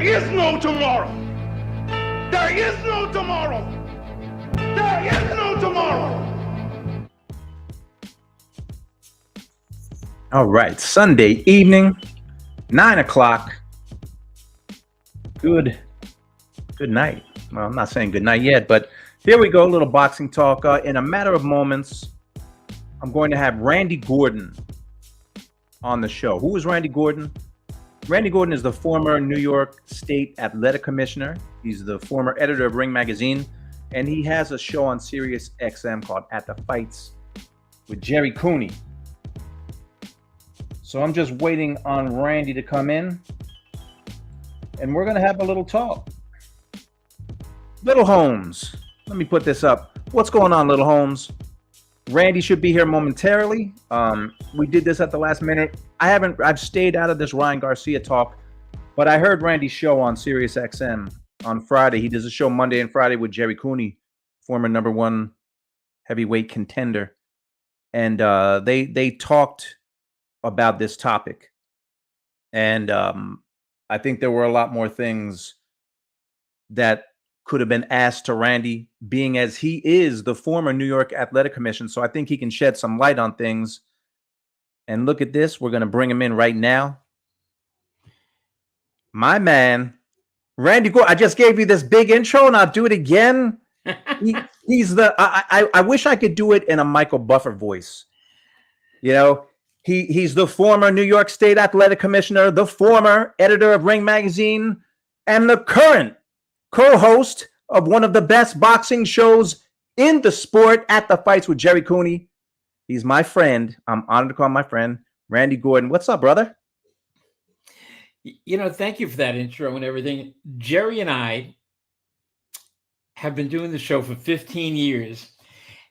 is no tomorrow. There is no tomorrow. There is no tomorrow. All right, Sunday evening, 9 o'clock. Good night. Well, I'm not saying good night yet, but here we go. A little boxing talk. In a matter of moments, I'm going to have Randy Gordon on the show. Who is Randy Gordon? Randy Gordon is the former New York State Athletic Commissioner. He's the former editor of Ring Magazine, and he has a show on Sirius XM called At the Fights with Jerry Cooney. So I'm just waiting on Randy to come in, and we're going to have a little talk. Little Holmes, let me put this up. What's going on, Little Holmes? Randy should be here momentarily. We did this at the last minute. I've stayed out of this Ryan Garcia talk, but I heard Randy's show on Sirius XM on Friday. He does a show Monday and Friday with Jerry Cooney, former number one heavyweight contender. And they talked about this topic. And I think there were a lot more things that could have been asked to Randy, being as he is the former New York Athletic Commission. So I think he can shed some light on things. And look at this. We're going to bring him in right now. My man, Randy Gordon. I just gave you this big intro and I'll do it again. He's the, I wish I could do it in a Michael Buffer voice. You know, he's the former New York State Athletic Commissioner, the former editor of Ring Magazine, and the current co-host of one of the best boxing shows in the sport, At the Fights with Jerry Cooney. He's my friend. I'm honored to call him my friend, Randy Gordon. What's up, brother? You know, thank you for that intro and everything. Jerry and I have been doing the show for 15 years.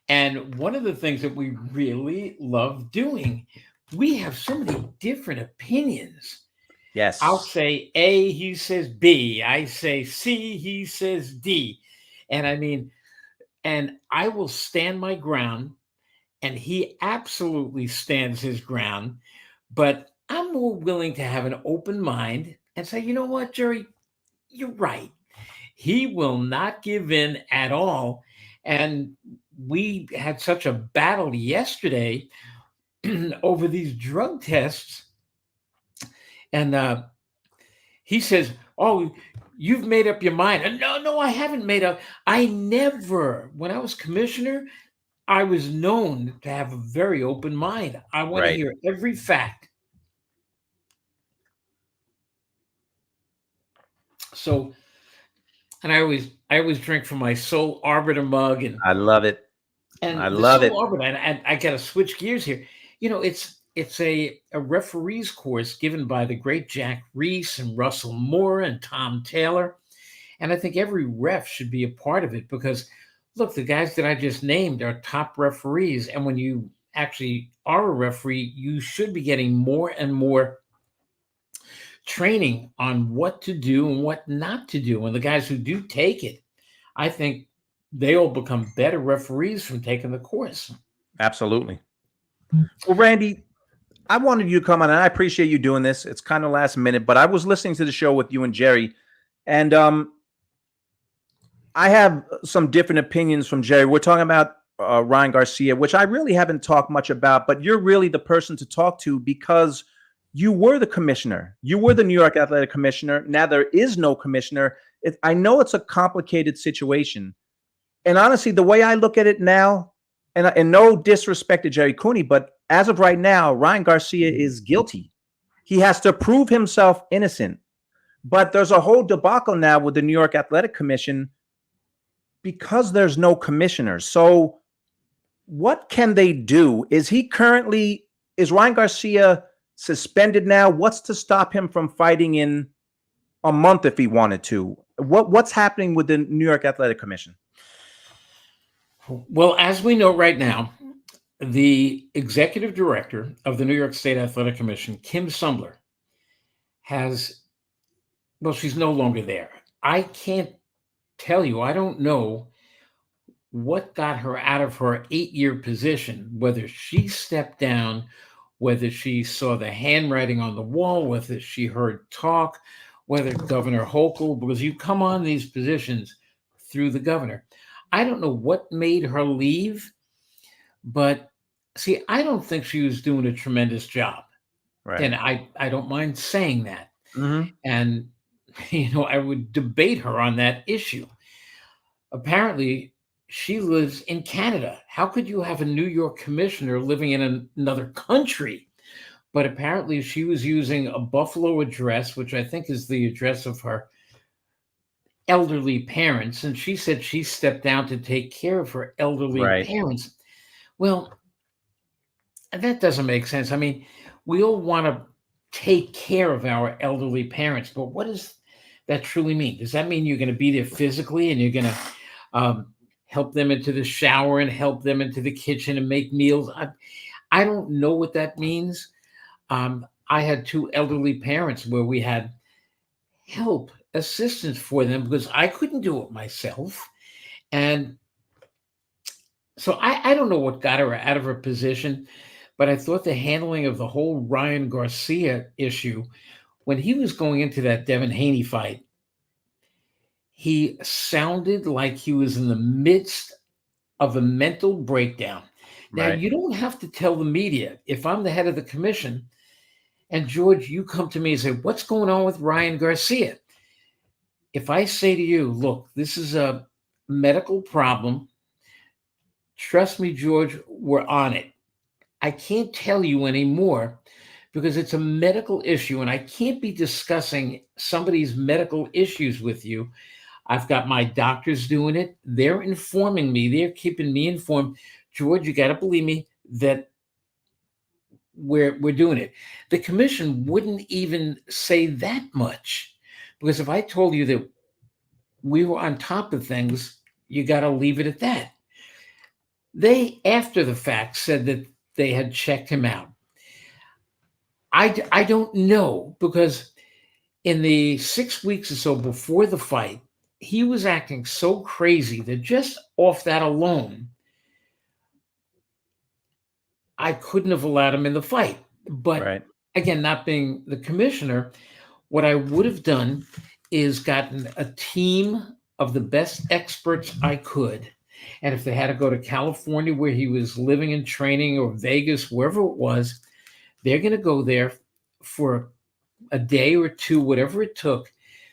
And one of the things that we really love doing, we have so many different opinions. Yes. I'll say A, he says B. I say C, he says D. And I mean, and I will stand my ground, and he absolutely stands his ground. But I'm more willing to have an open mind and say, you know what, Jerry, you're right. He will not give in at all. And we had such a battle yesterday over these drug tests. And he says, oh, you've made up your mind. And no, I haven't made up. I never, when I was commissioner, I was known to have a very open mind. I want to hear every fact. So, and I always drink from my Soul Arbiter mug. And I love it. And I love it. Arbiter, and I got to switch gears here. You know, it's a referees course given by the great Jack Reese and Russell Moore and Tom Taylor. And I think every ref should be a part of it because, look, the guys that I just named are top referees. And when you actually are a referee, you should be getting more and more training on what to do and what not to do. And the guys who do take it, I think they all become better referees from taking the course. Absolutely. Well, Randy, I wanted you to come on, and I appreciate you doing this. It's kind of last minute, but I was listening to the show with you and Jerry, and I have some different opinions from Jerry. We're talking about Ryan Garcia, which I really haven't talked much about, but you're really the person to talk to because you were the commissioner. You were the New York Athletic Commissioner. Now there is no commissioner. I know it's a complicated situation. And honestly, the way I look at it now, and no disrespect to Jerry Cooney, but as of right now, Ryan Garcia is guilty. He has to prove himself innocent. But there's a whole debacle now with the New York Athletic Commission because there's no commissioner. So what can they do? Is Ryan Garcia suspended now? What's to stop him from fighting in a month if he wanted to? What's happening with the New York Athletic Commission? Well, as we know right now, the executive director of the New York State Athletic Commission, Kim Sumbler, she's no longer there. I can't tell you, I don't know what got her out of her 8-year position, whether she stepped down, whether she saw the handwriting on the wall, whether she heard talk, whether Governor Hochul, because you come on these positions through the governor. I don't know what made her leave, but see, I don't think she was doing a tremendous job. Right. And I don't mind saying that. Mm-hmm. And, I would debate her on that issue. Apparently, she lives in Canada. How could you have a New York commissioner living in another country? But apparently, she was using a Buffalo address, which I think is the address of her elderly parents. And she said she stepped down to take care of her elderly Right. parents. Well, that doesn't make sense. I mean, we all want to take care of our elderly parents, but what does that truly mean? Does that mean you're going to be there physically and you're going to help them into the shower and help them into the kitchen and make meals? I don't know what that means. I had 2 elderly parents where we had help, assistance for them because I couldn't do it myself. And so I don't know what got her out of her position, but I thought the handling of the whole Ryan Garcia issue, when he was going into that Devin Haney fight, he sounded like he was in the midst of a mental breakdown. Now, Right. you don't have to tell the media. If I'm the head of the commission, and George, you come to me and say, what's going on with Ryan Garcia? If I say to you, look, this is a medical problem, trust me, George, we're on it. I can't tell you anymore because it's a medical issue and I can't be discussing somebody's medical issues with you. I've got my doctors doing it. They're informing me. They're keeping me informed. George, you got to believe me that we're doing it. The commission wouldn't even say that much because if I told you that we were on top of things, you got to leave it at that. They, after the fact, said that they had checked him out. I don't know because in the 6 weeks or so before the fight, he was acting so crazy that just off that alone, I couldn't have allowed him in the fight. But Right. again, not being the commissioner, what I would have done is gotten a team of the best experts I could. And if they had to go to California where he was living and training or Vegas, wherever it was, they're going to go there for a day or two, whatever it took,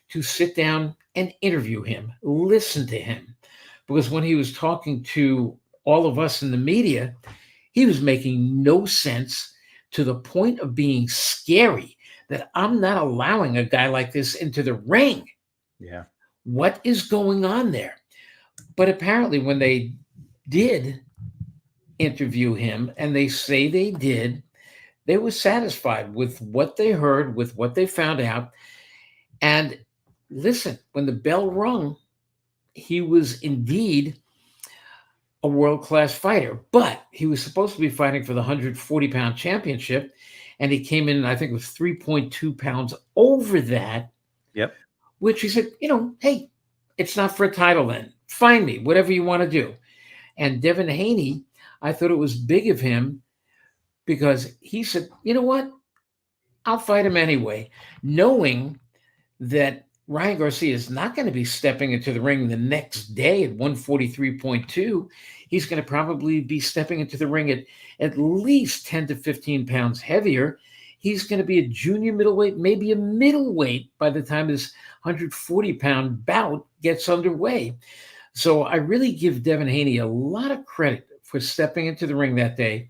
to sit down and interview him, listen to him. Because when he was talking to all of us in the media, he was making no sense to the point of being scary that I'm not allowing a guy like this into the ring. Yeah. What is going on there? But apparently when they did interview him, and they say they did, they were satisfied with what they heard, with what they found out. And listen, when the bell rung, he was indeed a world-class fighter, but he was supposed to be fighting for the 140-pound championship, and he came in, I think it was 3.2 pounds over that. Yep. Which he said, hey, it's not for a title then. Find me, whatever you want to do. And Devin Haney, I thought it was big of him because he said, you know what? I'll fight him anyway, knowing that Ryan Garcia is not going to be stepping into the ring the next day at 143.2. He's going to probably be stepping into the ring at least 10 to 15 pounds heavier. He's going to be a junior middleweight, maybe a middleweight by the time this 140-pound bout gets underway. So I really give Devin Haney a lot of credit for stepping into the ring that day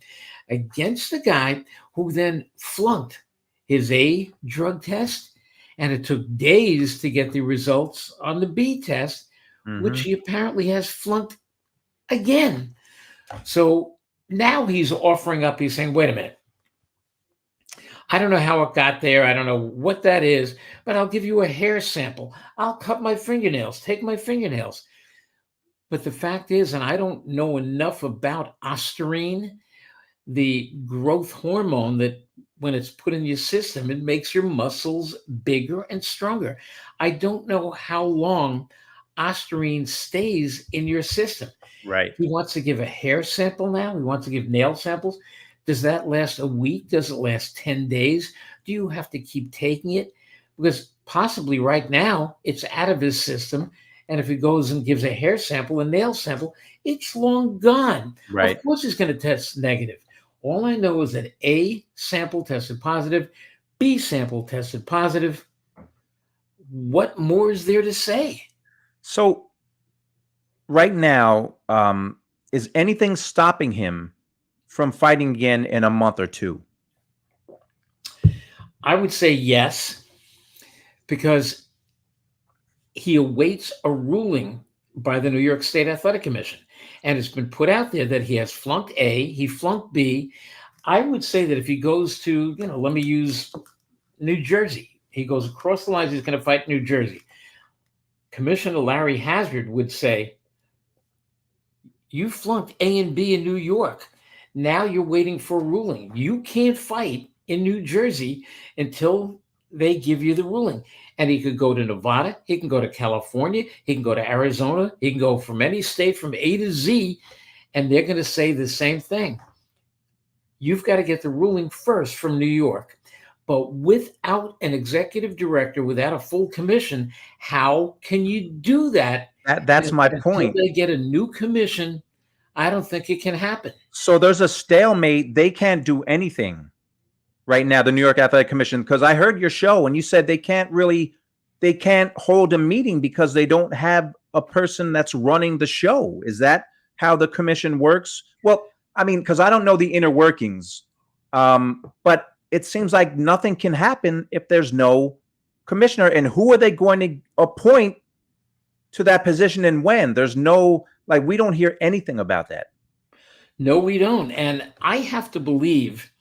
against a guy who then flunked his A drug test, and it took days to get the results on the B test, which he apparently has flunked again. So now he's offering up, he's saying, wait a minute. I don't know how it got there. I don't know what that is, but I'll give you a hair sample. I'll cut my fingernails, take my fingernails. But the fact is, and I don't know enough about ostarine, the growth hormone that when it's put in your system, it makes your muscles bigger and stronger. I don't know how long ostarine stays in your system. Right. He wants to give a hair sample now. He wants to give nail samples. Does that last a week? Does it last 10 days? Do you have to keep taking it? Because possibly right now it's out of his system. And if he goes and gives a hair sample, a nail sample, it's long gone. Of Right. course, he's going to test negative. All I know is that A sample tested positive, B sample tested positive. What more is there to say? So right now, is anything stopping him from fighting again in a month or two? I would say yes, because he awaits a ruling by the New York State Athletic Commission. And it's been put out there that he has flunked A, he flunked B. I would say that if he goes to, let me use New Jersey, he goes across the lines, he's going to fight New Jersey. Commissioner Larry Hazard would say, you flunked A and B in New York. Now you're waiting for a ruling. You can't fight in New Jersey until they give you the ruling. And he could go to Nevada, he can go to California, he can go to Arizona, he can go from any state from A to Z, and they're going to say the same thing. You've got to get the ruling first from New York. But without an executive director, without a full commission, how can you do that? That's my Until point. they get a new commission, I don't think it can happen. So there's a stalemate. They can't do anything right now, the New York Athletic Commission, because I heard your show and you said they can't hold a meeting because they don't have a person that's running the show. Is that how the commission works? Well, I mean, because I don't know the inner workings, but it seems like nothing can happen if there's no commissioner. And who are they going to appoint to that position and when? There's no, we don't hear anything about that. No, we don't. And I have to believe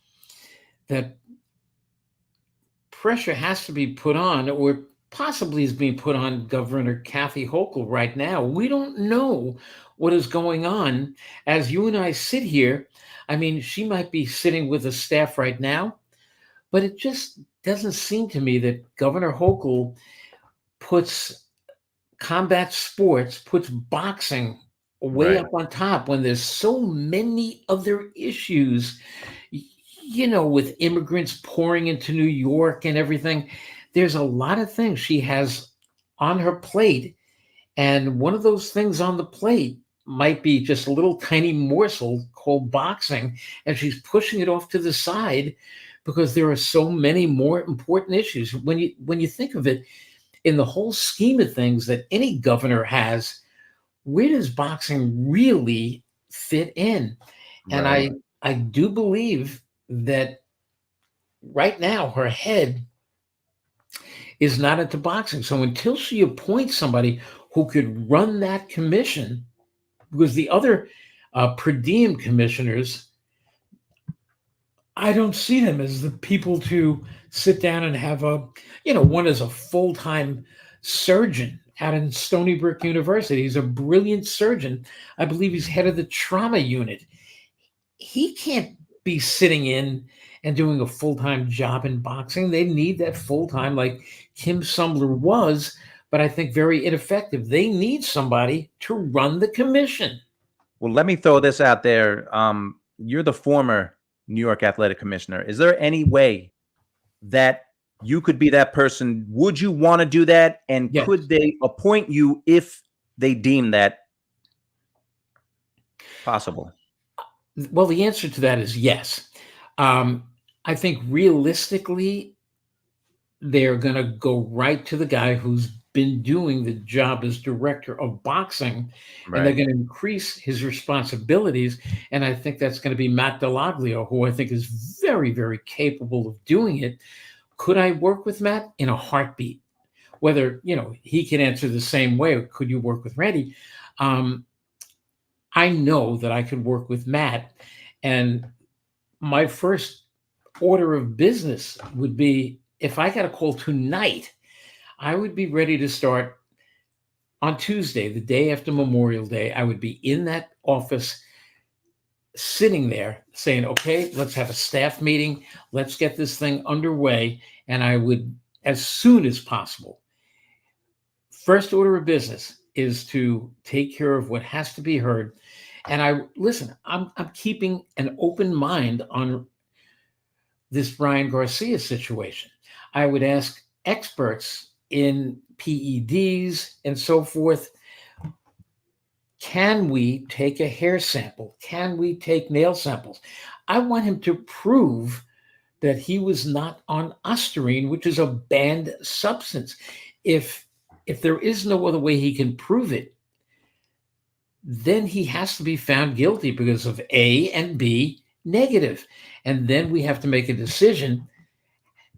that pressure has to be put on, or possibly is being put on Governor Kathy Hochul right now. We don't know what is going on as you and I sit here. I mean, she might be sitting with the staff right now, but it just doesn't seem to me that Governor Hochul puts combat sports, puts boxing way up on top when there's so many other issues, with immigrants pouring into New York and everything. There's a lot of things she has on her plate. And one of those things on the plate might be just a little tiny morsel called boxing. And she's pushing it off to the side because there are so many more important issues. When you think of it, in the whole scheme of things that any governor has, where does boxing really fit in? And I do believe that right now her head is not into boxing. So until she appoints somebody who could run that commission, because the other per diem commissioners, I don't see them as the people to sit down and have one is a full-time surgeon out in Stony Brook University. He's a brilliant surgeon. I believe he's head of the trauma unit. He can't be sitting in and doing a full-time job in boxing. They need that full-time, like Kim Sumler was, but I think very ineffective. They need somebody to run the commission. Well, let me throw this out there. You're the former New York Athletic Commissioner. Is there any way that you could be that person? Would you want to do that? And Yes. Could they appoint you if they deem that possible? Well, the answer to that is yes. I think realistically, they're going to go right to the guy who's been doing the job as director of boxing, and they're going to increase his responsibilities. And I think that's going to be Matt Delaglio, who I think is very, very capable of doing it. Could I work with Matt? In a heartbeat. Whether, he can answer the same way, or could you work with Randy? I know that I could work with Matt. And my first order of business would be, if I got a call tonight, I would be ready to start on Tuesday, the day after Memorial Day. I would be in that office sitting there saying, okay, let's have a staff meeting. Let's get this thing underway. And I would, as soon as possible, first order of business is to take care of what has to be heard. And I'm keeping an open mind on this Ryan Garcia situation. I would ask experts in PEDs and so forth. Can we take a hair sample? Can we take nail samples? I want him to prove that he was not on Ostarine, which is a banned substance. If there is no other way he can prove it, then he has to be found guilty because of A and B negative. And then we have to make a decision.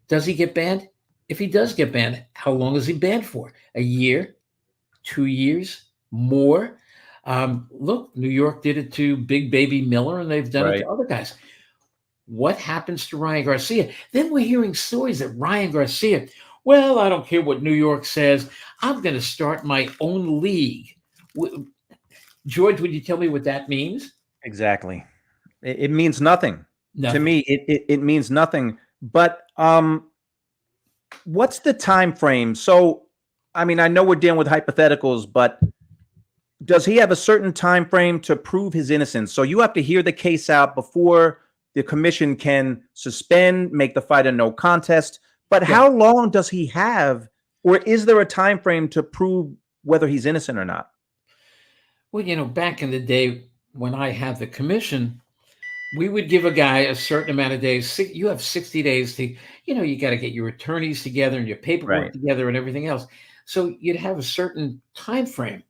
Does he get banned? If he does get banned, how long is he banned for? A year? 2 years? More? Look, New York did it to Big Baby Miller, and they've done it Right. to other guys. What happens to Ryan Garcia? Then we're hearing stories that Ryan Garcia, well, I don't care what New York says. I'm going to start my own league. George, would you tell me what that means? Exactly. It means nothing. Nothing. To me. It means nothing. But what's the time frame? So, I mean, I know we're dealing with hypotheticals, but does he have a certain time frame to prove his innocence? So you have to hear the case out before the commission can suspend, make the fight a no contest. But how long does he have, or is there a time frame to prove whether he's innocent or not? Well, back in the day when I had the commission, we would give a guy a certain amount of days. You have 60 days to, you got to get your attorneys together and your paperwork together and everything else. So you'd have a certain time frame.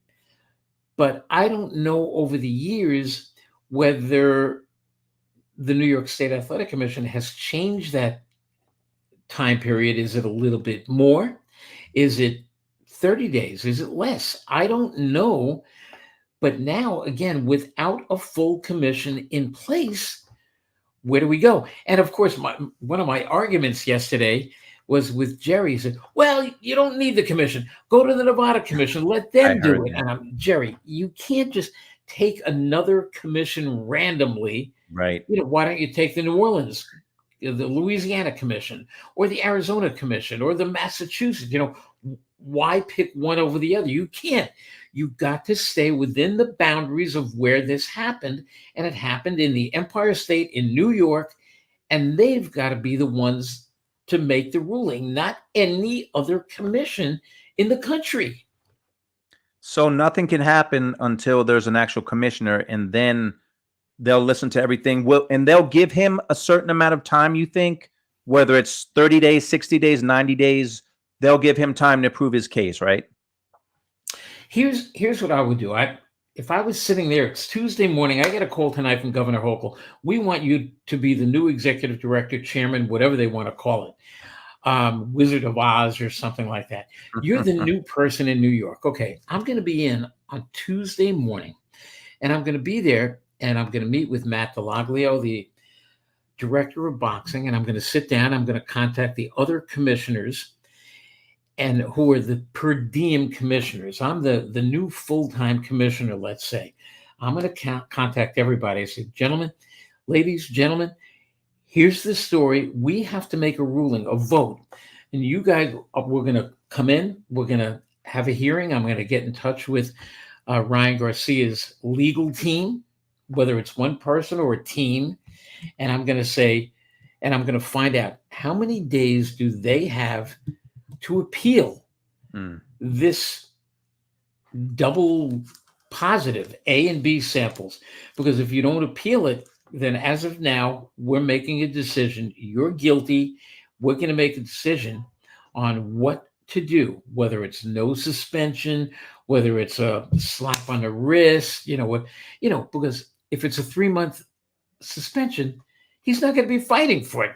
But I don't know over the years whether the New York State Athletic Commission has changed that time period. Is it a little bit more? Is it 30 days? Is it less? I don't know. But now, again, without a full commission in place, where do we go? And of course, one of my arguments yesterday was with Jerry. He said, well, you don't need the commission. Go to the Nevada commission. Let them do it. And Jerry, you can't just take another commission randomly. Right. Why don't you take the New Orleans, the Louisiana commission, or the Arizona commission, or the Massachusetts? Why pick one over the other? You can't. You got to stay within the boundaries of where this happened. And it happened in the Empire State in New York. And they've got to be the ones to make the ruling, not any other commission in the country. So nothing can happen until there's an actual commissioner, and then they'll listen to everything. And they'll give him a certain amount of time, you think, whether it's 30 days, 60 days, 90 days, they'll give him time to prove his case, right? Here's what I would do. If I was sitting there, it's Tuesday morning, I get a call tonight from Governor Hochul. We want you to be the new executive director, chairman, whatever they want to call it, Wizard of Oz or something like that. You're the new person in New York. Okay, I'm going to be in on Tuesday morning, and I'm going to be there, and I'm going to meet with Matt Delaglio, the director of boxing, and I'm going to sit down. I'm going to contact the other commissioners and who are the per diem commissioners. I'm the new full-time commissioner, let's say. I'm going to contact everybody. I say, ladies, gentlemen, here's the story. We have to make a ruling, a vote. And you guys, we're going to come in. We're going to have a hearing. I'm going to get in touch with Ryan Garcia's legal team, whether it's one person or a team. And I'm going to say, and I'm going to find out how many days do they have to appeal this double positive A and B samples. Because if you don't appeal it, then as of now, we're making a decision. You're guilty. We're going to make a decision on what to do, whether it's no suspension, whether it's a slap on the wrist, because if it's a 3-month suspension, he's not going to be fighting for it.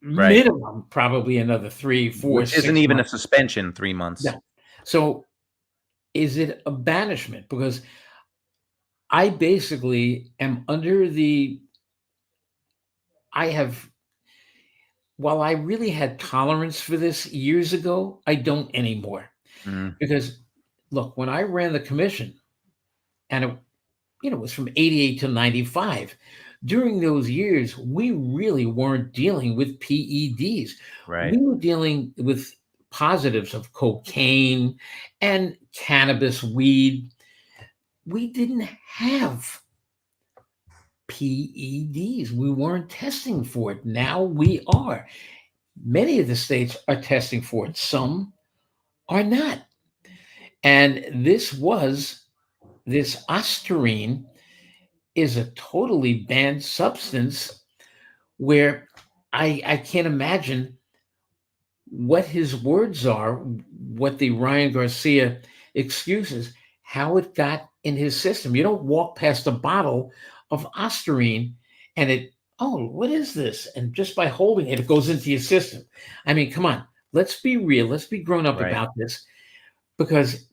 Right. Minimum, probably another 3, 4, which 6 isn't even months. A suspension, 3 months. Yeah. So is it a banishment? Because I basically am while I really had tolerance for this years ago, I don't anymore. Because look, when I ran the commission, and it was from 88 to 95, during those years, we really weren't dealing with PEDs. Right. We were dealing with positives of cocaine and cannabis, weed. We didn't have PEDs. We weren't testing for it. Now we are. Many of the states are testing for it. Some are not. And this ostarine is a totally banned substance where I can't imagine what his words are, what the Ryan Garcia excuses, how it got in his system. You don't walk past a bottle of ostarine and oh, what is this? And just by holding it, it goes into your system. I mean, come on, let's be real, let's be grown up Right. about this, because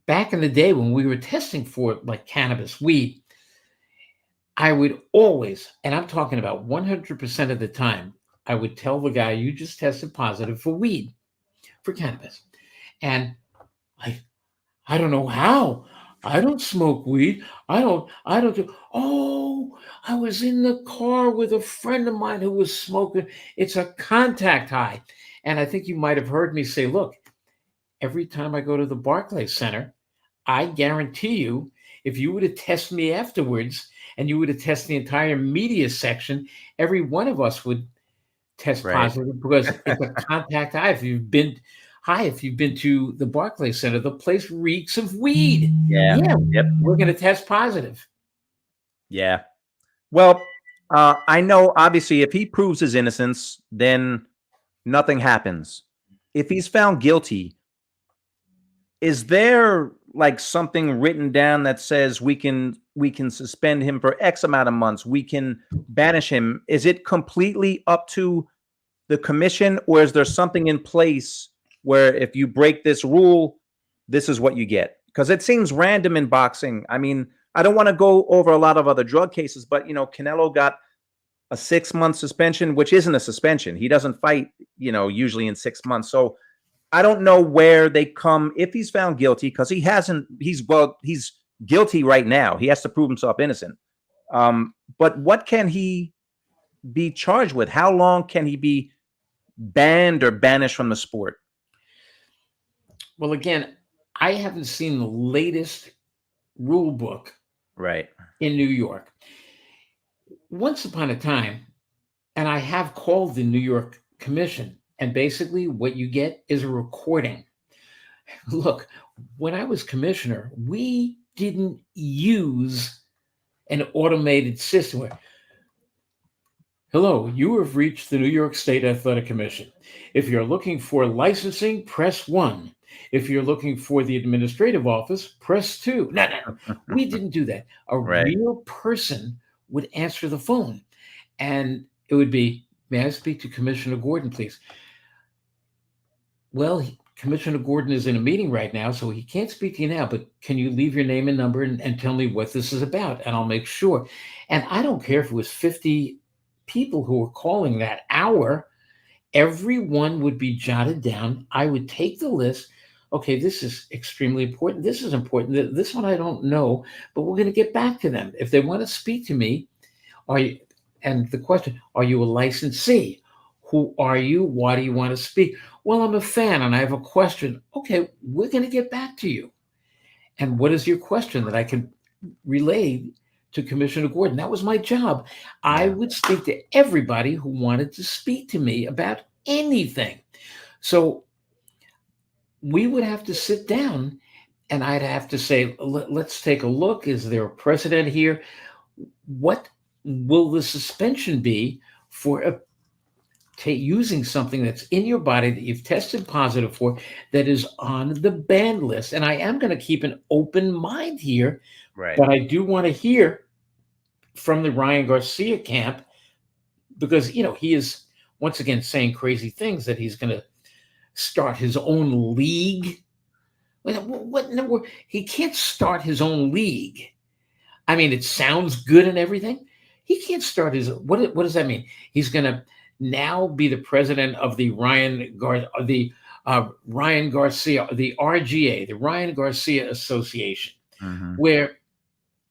back in the day when we were testing for like cannabis, weed, I would always, and I'm talking about 100% of the time, I would tell the guy, you just tested positive for weed, for cannabis. And I, I don't know how. I don't smoke weed. I don't do, oh, I was in the car with a friend of mine who was smoking. It's a contact high. And I think you might have heard me say, look, every time I go to the Barclays Center, I guarantee you, if you were to test me afterwards and you were to test the entire media section, every one of us would test Right. positive because it's a contact high. If you've been to the Barclays Center, the place reeks of weed. Yeah. Yeah, Yep. we're going to test positive. Yeah. Well, I know obviously if he proves his innocence, then nothing happens. If he's found guilty, is there like something written down that says we can suspend him for X amount of months? We can banish him. Is it completely up to the commission, or is there something in place where if you break this rule, this is what you get? Because it seems random in boxing. I mean, I don't want to go over a lot of other drug cases, but Canelo got a 6-month suspension, which isn't a suspension. He doesn't fight, usually in 6 months. So I don't know where they come if he's found guilty, because he's guilty right now. He has to prove himself innocent. But what can he be charged with? How long can he be banned or banished from the sport? Well, again, I haven't seen the latest rule book Right. in New York. Once upon a time, and I have called the New York Commission, and basically what you get is a recording. Look, when I was commissioner, we didn't use an automated system where, hello, you have reached the New York State Athletic Commission. If you're looking for licensing, press 1. If you're looking for the administrative office, press 2. No. We didn't do that. A Right. real person would answer the phone, and it would be, may I speak to Commissioner Gordon, please? Well, Commissioner Gordon is in a meeting right now, so he can't speak to you now, but can you leave your name and number and tell me what this is about? And I'll make sure. And I don't care if it was 50 people who were calling that hour, everyone would be jotted down. I would take the list. Okay, this is extremely important. This is important. This one I don't know, but we're going to get back to them. If they want to speak to me, and the question, are you a licensee? Who are you? Why do you want to speak? Well, I'm a fan and I have a question. Okay, we're going to get back to you. And what is your question that I can relay to Commissioner Gordon? That was my job. I would speak to everybody who wanted to speak to me about anything. So we would have to sit down and I'd have to say, let's take a look. Is there a precedent here? What will the suspension be for using something that's in your body that you've tested positive for, that is on the banned list? And I am going to keep an open mind here, Right. but I do want to hear from the Ryan Garcia camp, because he is once again saying crazy things, that he's going to start his own league. What? No, he can't start his own league. I mean, it sounds good and everything. He can't start his. What does that mean? He's going to now be the president of the Ryan Garcia, the RGA, the Ryan Garcia Association, where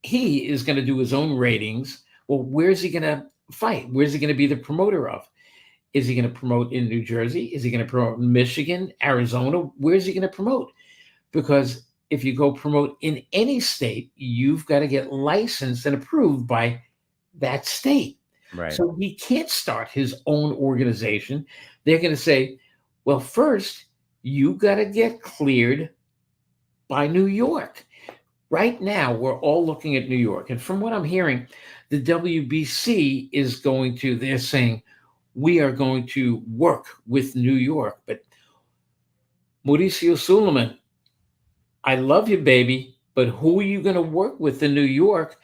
he is going to do his own ratings. Well, where's he going to fight? Where's he going to be the promoter of? Is he going to promote in New Jersey? Is he going to promote in Michigan, Arizona? Where's he going to promote? Because if you go promote in any state, you've got to get licensed and approved by that state. Right. So he can't start his own organization. They're going to say, well, first, You got to get cleared by New York. Right now, we're all looking at New York. And from what I'm hearing, the WBC is going to, they're saying, we are going to work with New York. But Mauricio Suleiman, I love you, baby, but who are you going to work with in New York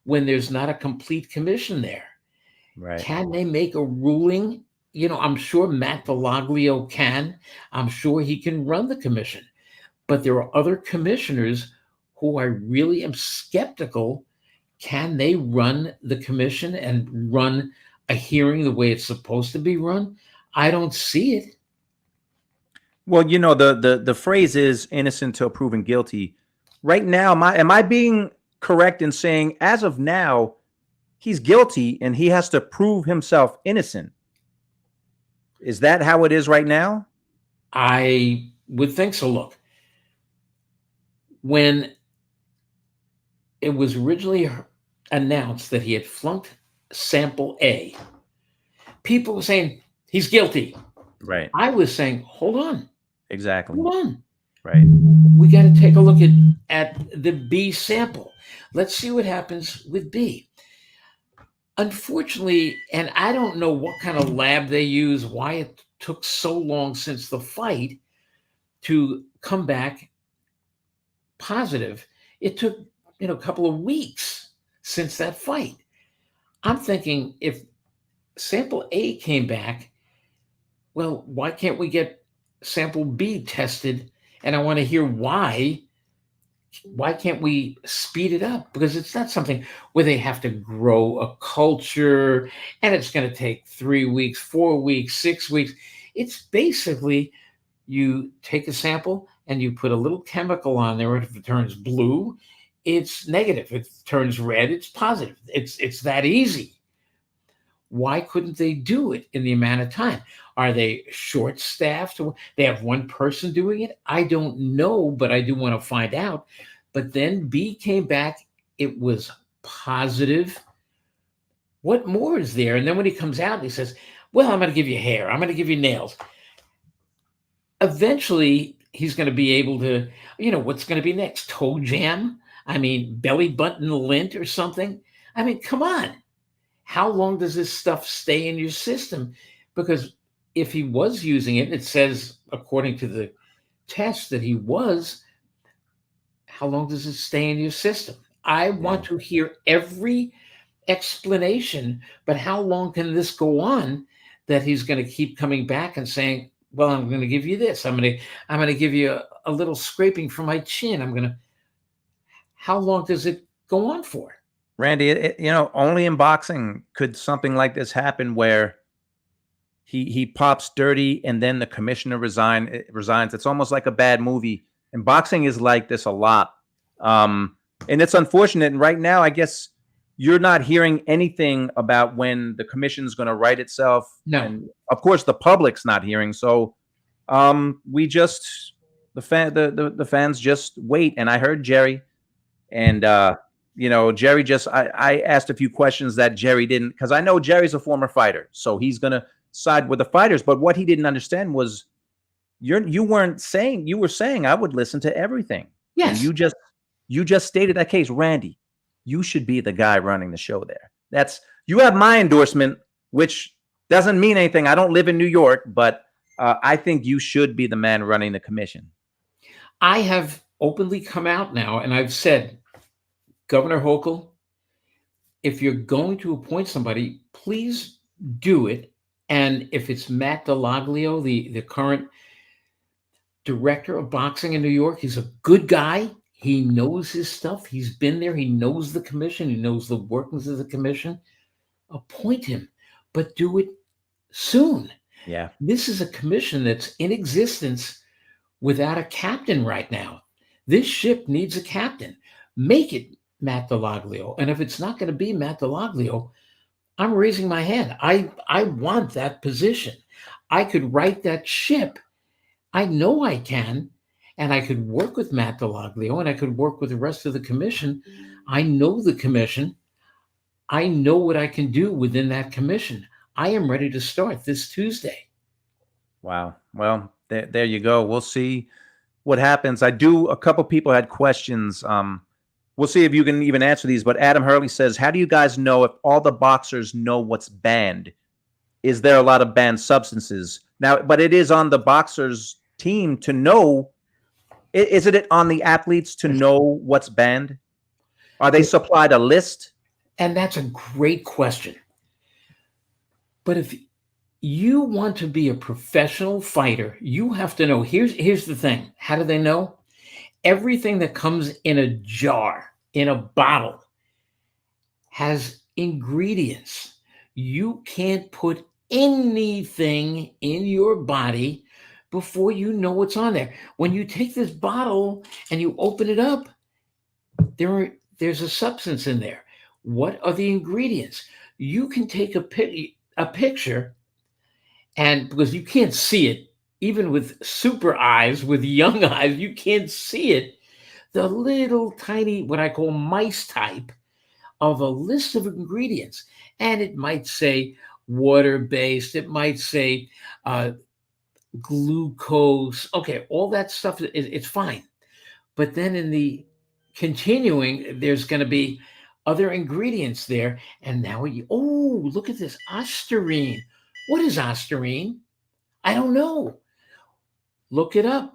when there's not a complete commission there? Right. Can they make a ruling? I'm sure Matt Delaglio can. I'm sure he can run the commission. But there are other commissioners who I really am skeptical. Can they run the commission and run a hearing the way it's supposed to be run? I don't see it. Well, the phrase is innocent till proven guilty. Right now, am I being correct in saying as of now, he's guilty and he has to prove himself innocent? Is that how it is right now? I would think so. Look, when it was originally announced that he had flunked sample A, people were saying he's guilty. Right. I was saying, hold on. Exactly. Hold on. Right. We got to take a look at the B sample. Let's see what happens with B. Unfortunately, and I don't know what kind of lab they use, why it took so long since the fight to come back positive. It took a couple of weeks since that fight. I'm thinking if sample A came back, well, why can't we get sample B tested? And I want to hear why. Why can't we speed it up? Because it's not something where they have to grow a culture and it's going to take 3 weeks, 4 weeks, 6 weeks. It's basically you take a sample and you put a little chemical on there. If it turns blue, it's negative. If it turns red, it's positive. It's that easy. Why couldn't they do it in the amount of time? Are they short-staffed? They have one person doing it? I don't know, but I do want to find out. But then B came back. It was positive. What more is there? And then when he comes out, he says, well, I'm going to give you hair. I'm going to give you nails. Eventually, he's going to be able to, what's going to be next? Toe jam? I mean, belly button lint or something? I mean, come on. How long does this stuff stay in your system? Because if he was using it, it says, according to the test that he was, how long does it stay in your system? I want to hear every explanation, but how long can this go on that he's going to keep coming back and saying, well, I'm going to give you this. I'm going to give you a little scraping from my chin. How long does it go on for? Randy, only in boxing could something like this happen where he pops dirty and then the commissioner resigns. It's almost like a bad movie. And boxing is like this a lot. And it's unfortunate. And right now, I guess you're not hearing anything about when the commission is going to right itself. No. And of course, the public's not hearing. So the fans just wait. And I heard Jerry and, Jerry I asked a few questions that Jerry didn't, because I know Jerry's a former fighter, so he's going to side with the fighters. But what he didn't understand was you were saying I would listen to everything. Yes. And you just stated that case. Randy, you should be the guy running the show there. You have my endorsement, which doesn't mean anything. I don't live in New York, but I think you should be the man running the commission. I have openly come out now and I've said, Governor Hochul, if you're going to appoint somebody, please do it. And if it's Matt Delaglio, the current director of boxing in New York, he's a good guy. He knows his stuff. He's been there. He knows the commission. He knows the workings of the commission. Appoint him, but do it soon. Yeah. This is a commission that's in existence without a captain right now. This ship needs a captain. Make it Matt Delaglio. And if it's not going to be Matt Delaglio, I'm raising my hand. I want that position. I could right that ship. I know I can. And I could work with Matt Delaglio and I could work with the rest of the commission. I know the commission. I know what I can do within that commission. I am ready to start this Tuesday. Wow. Well, There you go. We'll see what happens. A couple people had questions. We'll see if you can even answer these. But Adam Hurley says, how do you guys know if all the boxers know what's banned? Is there a lot of banned substances? Now, but it is on the boxers team to know. Isn't it on the athletes to know what's banned? Are they supplied a list? And that's a great question. But if you want to be a professional fighter, you have to know. Here's the thing. How do they know? Everything that comes in a jar, in a bottle, has ingredients. You can't put anything in your body before you know what's on there. When you take this bottle and you open it up, there's a substance in there. What are the ingredients? You can take a picture, and because you can't see it, even with super eyes, with young eyes, you can't see it. The little tiny, what I call mice type of a list of ingredients. And it might say water-based, it might say glucose. Okay, all that stuff, it's fine. But then in the continuing, there's going to be other ingredients there. And now look at this, ostarine. What is ostarine? I don't know. Look it up.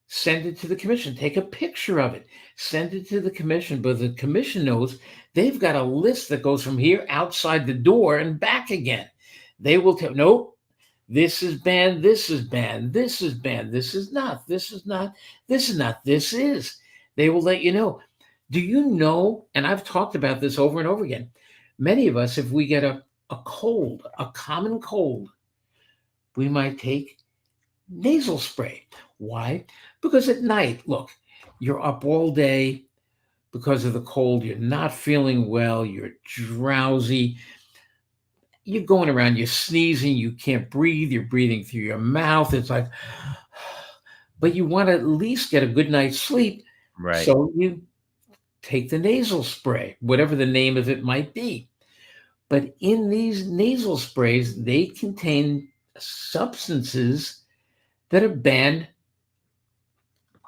Send it to the commission. Take a picture of it. Send it to the commission. But the commission knows they've got a list that goes from here outside the door and back again. They will tell, nope, this is banned, this is banned, this is banned, this is not, this is not, this is not, this is. They will let you know. Do you know, and I've talked about this over and over again, many of us, if we get a cold, a common cold, we might take nasal spray. Why? Because at night, look, you're up all day because of the cold, you're not feeling well, you're drowsy, you're going around, you're sneezing, you can't breathe, you're breathing through your mouth. It's like, but you want to at least get a good night's sleep. Right. So you take the nasal spray, whatever the name of it might be. But in these nasal sprays, they contain substances that are banned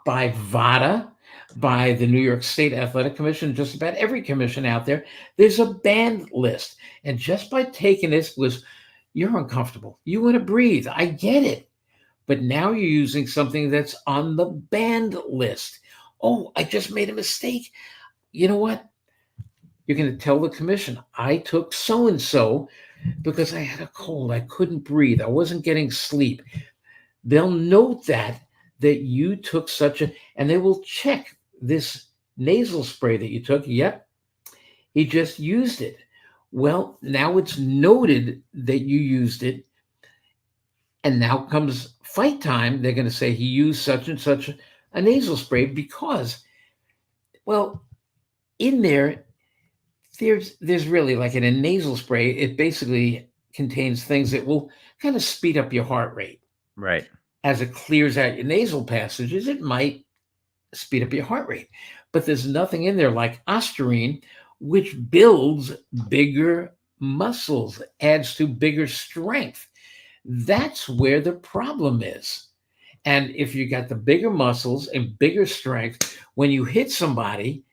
by VADA, by the New York State Athletic Commission, just about every commission out there. There's a banned list. And just by taking this, was you're uncomfortable. You want to breathe. I get it. But now you're using something that's on the banned list. Oh, I just made a mistake. You know what? You're going to tell the commission, I took so-and-so because I had a cold. I couldn't breathe. I wasn't getting sleep. They'll note that you took and they will check this nasal spray that you took. Yep, he just used it. Well, now it's noted that you used it. And now comes fight time. They're going to say he used such and such a nasal spray because, well, in there's really, like in a nasal spray, it basically contains things that will kind of speed up your heart rate. Right. As it clears out your nasal passages, it might speed up your heart rate. But there's nothing in there like ostarine, which builds bigger muscles, adds to bigger strength. That's where the problem is. And if you got the bigger muscles and bigger strength, when you hit somebody,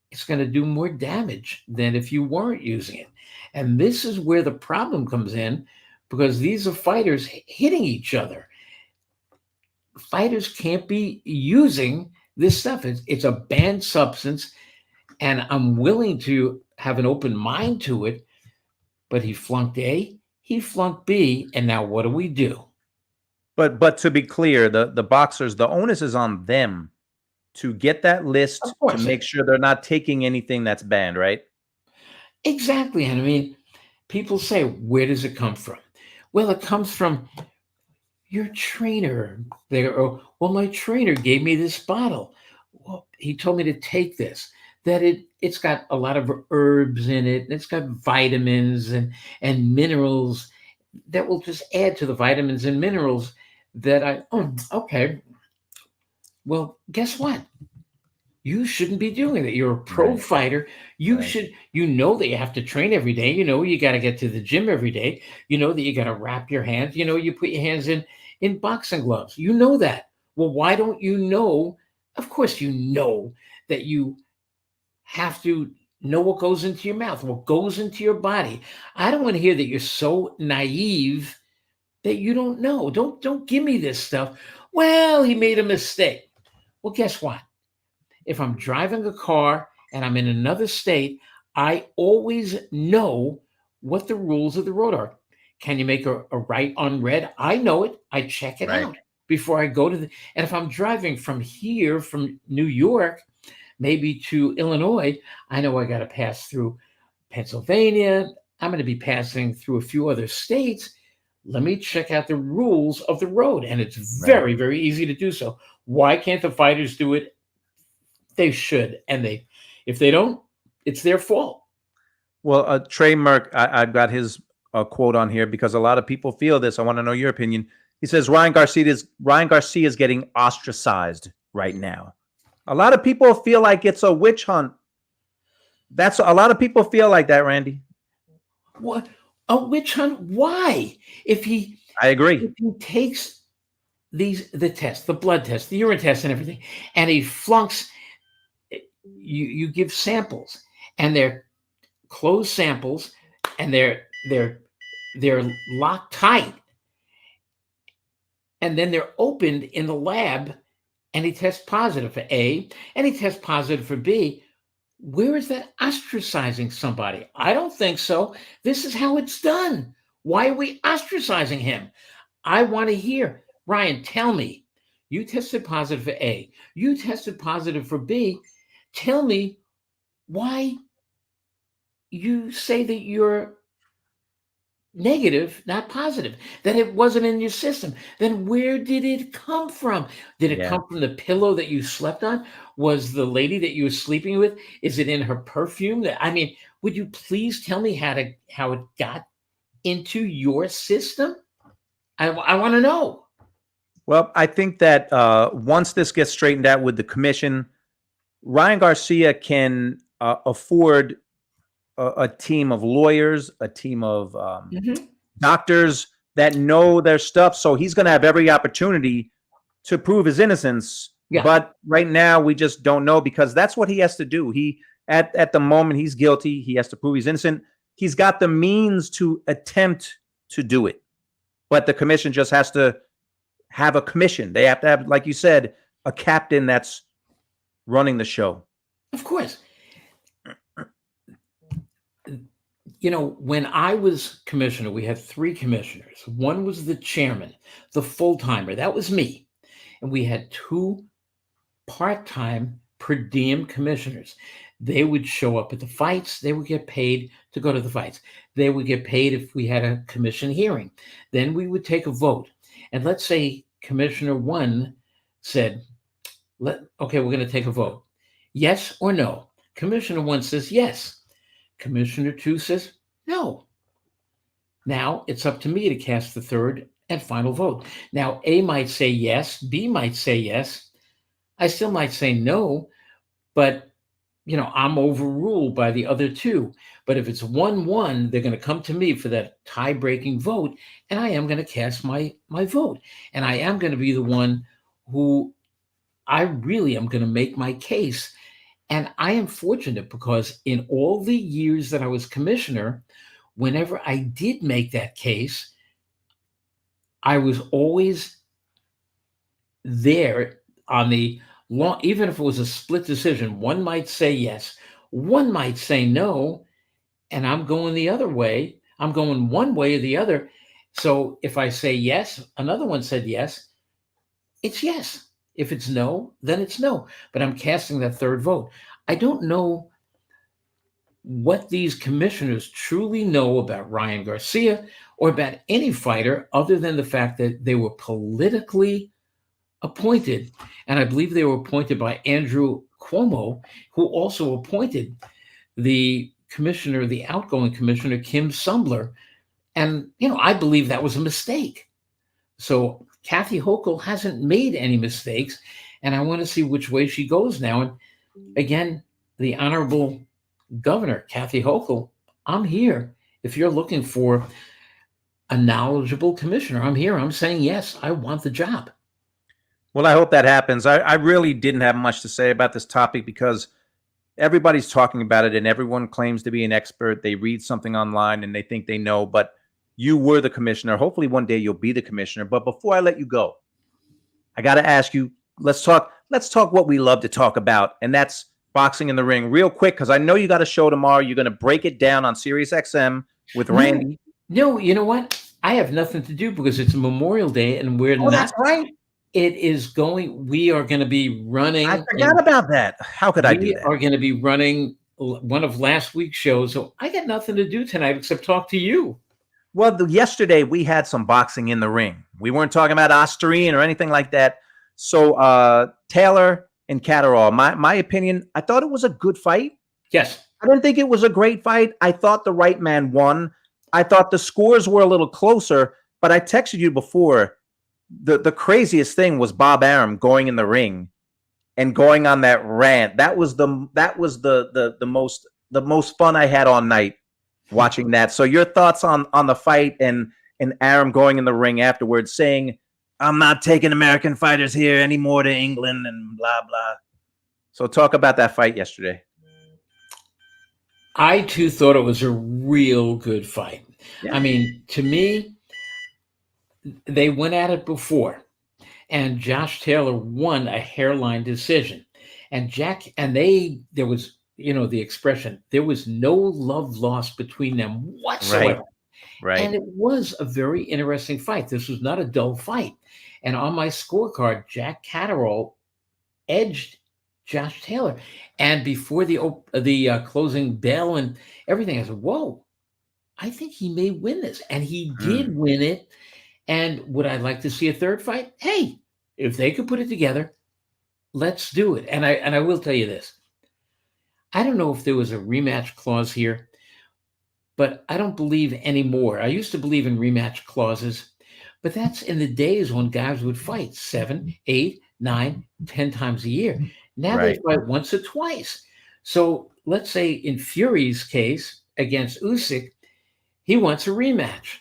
it's going to do more damage than if you weren't using it. And this is where the problem comes in, because these are fighters hitting each other. Fighters can't be using this stuff. It's a banned substance, and I'm willing to have an open mind to it, but he flunked A, he flunked B, and now what do we do? But to be clear, the boxers, the onus is on them to get that list to make sure they're not taking anything that's banned, right? Exactly. And I mean, people say, where does it come from? Well, it comes from your trainer. They go, well, my trainer gave me this bottle. Well, he told me to take this, that it's got a lot of herbs in it, and it's got vitamins and minerals that will just add to the vitamins and minerals that okay. Well, guess what? You shouldn't be doing that. You're a pro fighter. You should, that you have to train every day. You got to get to the gym every day. You know that you got to wrap your hands. You put your hands in boxing gloves. You know that. Well, why don't you know? Of course, you know that you have to know what goes into your mouth, what goes into your body. I don't want to hear that you're so naive that you don't know. Don't give me this stuff. Well, he made a mistake. Well, guess what? If I'm driving a car and I'm in another state, I always know what the rules of the road are. Can you make a right on red? I know it. I check it Right. out before I go to the. And if I'm driving from here, from New York, maybe to Illinois, I know I got to pass through Pennsylvania. I'm going to be passing through a few other states. Let me check out the rules of the road. And it's Right. very, very easy to do so. Why can't the fighters do it? They should. And if they don't, it's their fault. Well, Trey Merck, I've got his quote on here because a lot of people feel this. I want to know your opinion. He says Ryan Garcia is getting ostracized right now. A lot of people feel like it's a witch hunt. That's a lot of people feel like that, Randy. What? A witch hunt? Why? I agree. If he takes the test, the blood test, the urine test, and everything, and he flunks, you give samples, and they're closed samples, and they're locked tight, and then they're opened in the lab, and he tests positive for A, and he tests positive for B. Where is that ostracizing somebody? I don't think so. This is how it's done. Why are we ostracizing him? I want to hear. Ryan, tell me. You tested positive for A. You tested positive for B. Tell me why you say that you're negative, not positive, that it wasn't in your system. Then where did it come from? Did it come from the pillow that you slept on? Was the lady that you were sleeping with, is it in her perfume? I mean, would you please tell me how it got into your system? I want to know. Well, I think that once this gets straightened out with the commission, Ryan Garcia can afford a team of lawyers, a team of doctors that know their stuff. So he's going to have every opportunity to prove his innocence. Yeah. But right now, we just don't know because that's what he has to do. At the moment, he's guilty. He has to prove he's innocent. He's got the means to attempt to do it. But the commission just has to have a commission. They have to have, like you said, a captain that's running the show. Of course. You know, when I was commissioner, we had 3 commissioners. One was the chairman, the full-timer. That was me. And we had 2 part-time per diem commissioners. They would show up at the fights. They would get paid to go to the fights. They would get paid if we had a commission hearing. Then we would take a vote. And let's say Commissioner 1 said, okay, we're going to take a vote. Yes or no? Commissioner 1 says yes. Commissioner 2 says no. Now it's up to me to cast the third and final vote. Now A might say yes, B might say yes. I still might say no, but I'm overruled by the other 2. But if it's 1-1, they're going to come to me for that tie-breaking vote, and I am going to cast my vote. And I am going to be the one who I really am going to make my case. And I am fortunate because in all the years that I was commissioner, whenever I did make that case, I was always there on the long, even if it was a split decision. One might say yes, one might say no, and I'm going the other way. I'm going one way or the other. So if I say yes, another one said yes, it's yes. If it's no, then it's no. But I'm casting that third vote. I don't know what these commissioners truly know about Ryan Garcia or about any fighter other than the fact that they were politically appointed. And I believe they were appointed by Andrew Cuomo, who also appointed the commissioner, the outgoing commissioner, Kim Sumbler. And, I believe that was a mistake. So Kathy Hochul hasn't made any mistakes, and I want to see which way she goes now. And again, the Honorable Governor, Kathy Hochul, I'm here if you're looking for a knowledgeable commissioner. I'm here. I'm saying, yes, I want the job. Well, I hope that happens. I really didn't have much to say about this topic because everybody's talking about it and everyone claims to be an expert. They read something online and they think they know, but you were the commissioner. Hopefully one day you'll be the commissioner. But before I let you go, I got to ask you, let's talk what we love to talk about, and that's boxing in the ring real quick, because I know you got a show tomorrow. You're going to break it down on Sirius XM with Randy. No, you know what? I have nothing to do because it's Memorial Day and we're not. That's right. We are going to be running. I forgot about that. How could I do that? We are going to be running one of last week's shows. So I got nothing to do tonight except talk to you. Well, yesterday we had some boxing in the ring. We weren't talking about Ostarine or anything like that. So Taylor and Catterall, my opinion, I thought it was a good fight. Yes. I didn't think it was a great fight. I thought the right man won. I thought the scores were a little closer, but I texted you before. The craziest thing was Bob Arum going in the ring and going on that rant. That was the most fun I had all night watching that. So your thoughts on the fight and Arum going in the ring afterwards saying, "I'm not taking American fighters here anymore to England," and blah blah. So talk about that fight yesterday. I too thought it was a real good fight. Yeah. I mean, to me, they went at it before, and Josh Taylor won a hairline decision. And there was, the expression, there was no love lost between them whatsoever. Right. And it was a very interesting fight. This was not a dull fight. And on my scorecard, Jack Catterall edged Josh Taylor. And before the closing bell and everything, I said, whoa, I think he may win this. And he did win it. And would I like to see a third fight? Hey, if they could put it together, let's do it. And I will tell you this. I don't know if there was a rematch clause here, but I don't believe anymore. I used to believe in rematch clauses, but that's in the days when guys would fight 7, 8, 9, 10 times a year. Now they fight once or twice. So let's say in Fury's case against Usyk, he wants a rematch.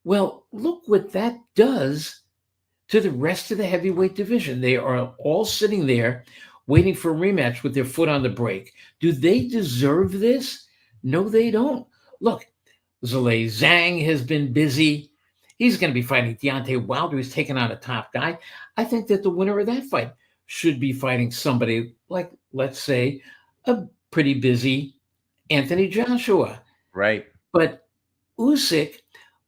Well, look what that does to the rest of the heavyweight division. They are all sitting there waiting for a rematch with their foot on the brake. Do they deserve this? No, they don't. Look, Zhilei Zhang has been busy. He's going to be fighting Deontay Wilder. He's taking on a top guy. I think that the winner of that fight should be fighting somebody like, let's say, a pretty busy Anthony Joshua. Right. But Usyk,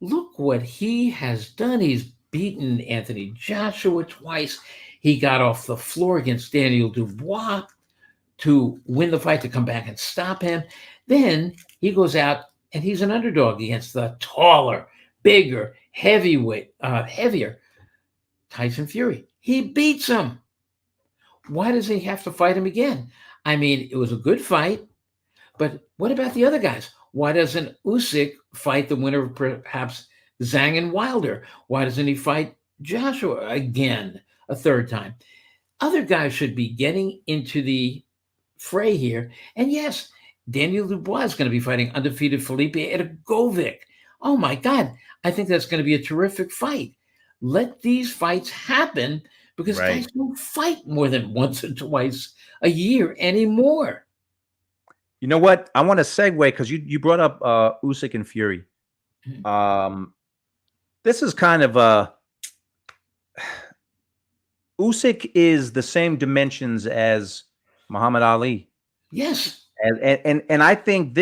look what he has done. He's beaten Anthony Joshua twice. He got off the floor against Daniel Dubois to win the fight, to come back and stop him. Then he goes out and he's an underdog against the taller, bigger, heavier Tyson Fury. He beats him. Why does he have to fight him again? I mean, it was a good fight, but what about the other guys? Why doesn't Usyk fight the winner of perhaps Zhang and Wilder? Why doesn't he fight Joshua again a third time? Other guys should be getting into the fray here. And yes, Daniel Dubois is going to be fighting undefeated Felipe Edgovic. Oh my God, I think that's going to be a terrific fight. Let these fights happen, because guys don't fight more than once or twice a year anymore. You know what? I want to segue because you brought up Usyk and Fury. This is kind of Usyk is the same dimensions as Muhammad Ali. Yes. And I think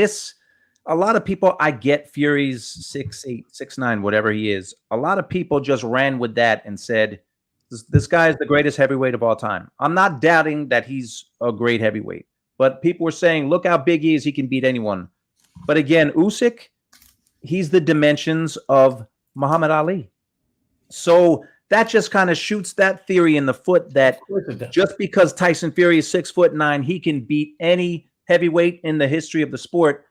a lot of people, I get Fury's 6'8", 6'9", whatever he is. A lot of people just ran with that and said, this guy is the greatest heavyweight of all time. I'm not doubting that he's a great heavyweight, but people were saying, look how big he is. He can beat anyone. But again, Usyk, he's the dimensions of Muhammad Ali. So that just kind of shoots that theory in the foot that just because Tyson Fury is 6'9", he can beat any heavyweight in the history of the sport.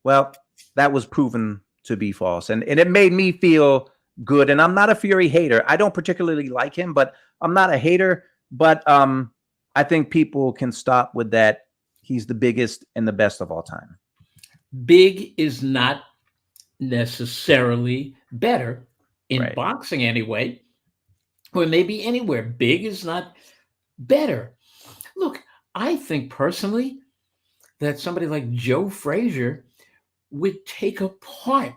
Well, that was proven to be false. And it made me feel good. And I'm not a Fury hater. I don't particularly like him, but I'm not a hater. But I think people can stop with that. He's the biggest and the best of all time. Big is not necessarily better in Right. boxing anyway, or maybe anywhere. Big is not better. Look, I think personally that somebody like Joe Frazier would take apart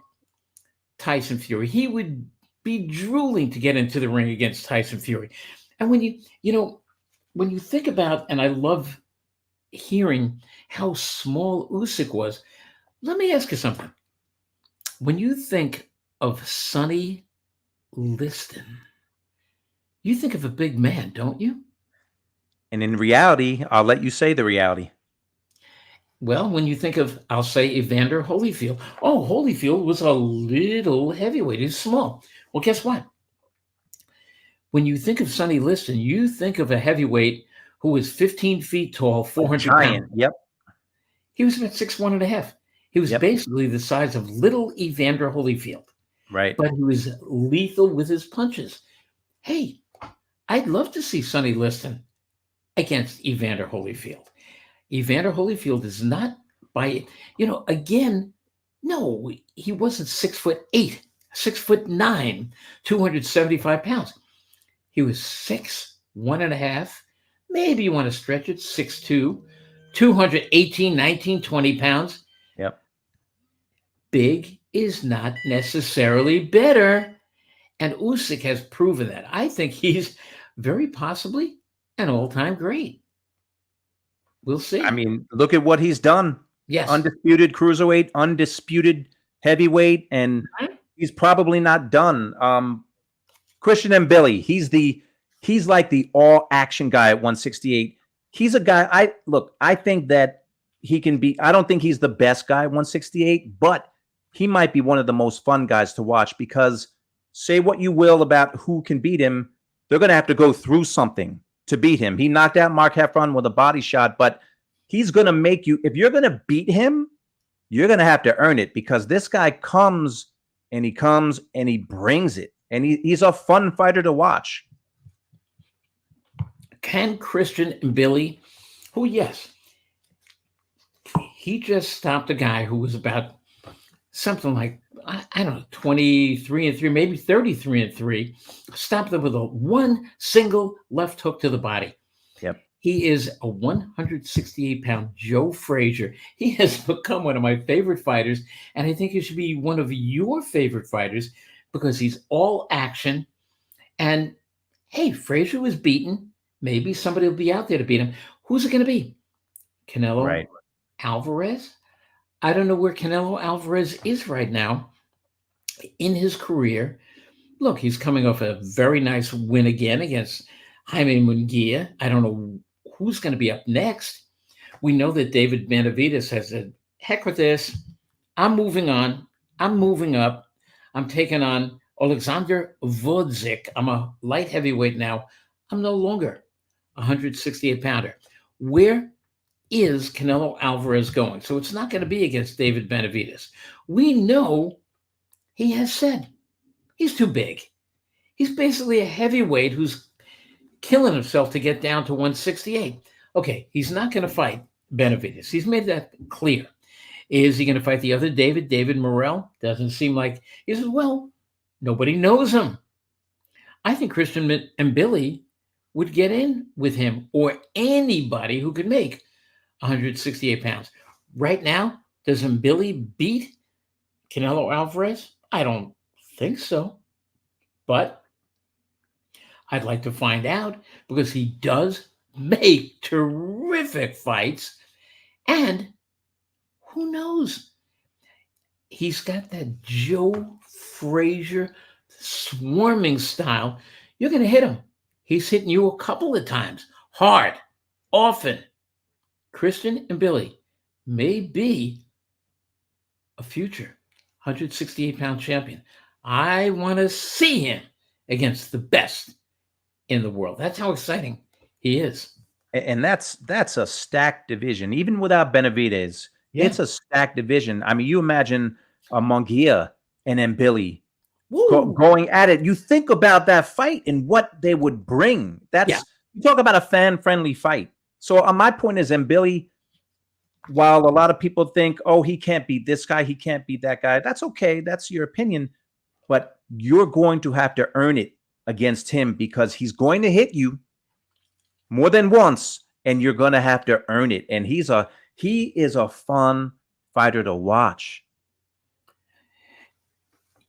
Tyson Fury. He would be drooling to get into the ring against Tyson Fury. And when you think about, and I love hearing how small Usyk was, let me ask you something. When you think of Sonny Liston, you think of a big man, don't you? And in reality, I'll let you say the reality. Well, when you think of, I'll say Evander Holyfield. Oh, Holyfield was a little heavyweight. He's small. Well, guess what? When you think of Sonny Liston, you think of a heavyweight who was 15 feet tall, A 400 pounds. giant. Yep. He was about 6'1.5". He was Yep. basically the size of little Evander Holyfield, Right. but he was lethal with his punches. Hey, I'd love to see Sonny Liston against Evander Holyfield. Evander Holyfield is not again, no, he wasn't 6'8", 6'9", 275 pounds. He was 6'1.5". Maybe you want to stretch it, 6'2", 218, 19, 20 pounds. Yep. Big is not necessarily better. And Usyk has proven that. I think he's very possibly an all-time great. We'll see. I mean, look at what he's done. Yes. Undisputed cruiserweight, undisputed heavyweight, and he's probably not done. Christian and Billy, he's like the all action guy at 168. He's a guy. I think that he can be. I don't think he's the best guy at 168, but he might be one of the most fun guys to watch because say what you will about who can beat him, they're going to have to go through something to beat him. He knocked out Mark Heffron with a body shot, but he's going to make you, if you're going to beat him, you're going to have to earn it because this guy comes and he brings it. And he's a fun fighter to watch. Can Christian and Billy, who, yes, he just stopped a guy who was about something like, I don't know, 23-3, maybe 33-3, stopped them with one single left hook to the body. Yep. He is a 168-pound Joe Frazier. He has become one of my favorite fighters, and I think he should be one of your favorite fighters because he's all action. And, hey, Frazier was beaten. Maybe somebody will be out there to beat him. Who's it going to be? Canelo Alvarez? I don't know where Canelo Alvarez is right now in his career. Look, he's coming off a very nice win again against Jaime Munguia. I don't know who's going to be up next. We know that David Benavidez has said, heck with this. I'm moving on. I'm moving up. I'm taking on Alexander Vodzik. I'm a light heavyweight now. I'm no longer a 168-pounder. Where is Canelo Alvarez going? So it's not going to be against David Benavidez. We know he has said he's too big. He's basically a heavyweight who's killing himself to get down to 168. Okay, he's not going to fight Benavidez. He's made that clear. Is he going to fight the other David Morrell? Doesn't seem like. He says, well, nobody knows him. I think Christian and Billy would get in with him or anybody who could make 168 pounds. Right now, does Billy beat Canelo Alvarez? I don't think so. But I'd like to find out because he does make terrific fights. And who knows? He's got that Joe Frazier swarming style. You're going to hit him. He's hitting you a couple of times. Hard. Often. Christian and Billy may be a future 168-pound champion. I want to see him against the best in the world. That's how exciting he is. And that's a stacked division. Even without Benavidez, it's a stacked division. I mean, you imagine a Munguia and then Billy going at it. You think about that fight and what they would bring. You talk about a fan-friendly fight. So my point is, Billy, while a lot of people think, oh, he can't beat this guy, he can't beat that guy, that's okay. That's your opinion. But you're going to have to earn it against him because he's going to hit you more than once, and you're going to have to earn it. And he is a fun fighter to watch.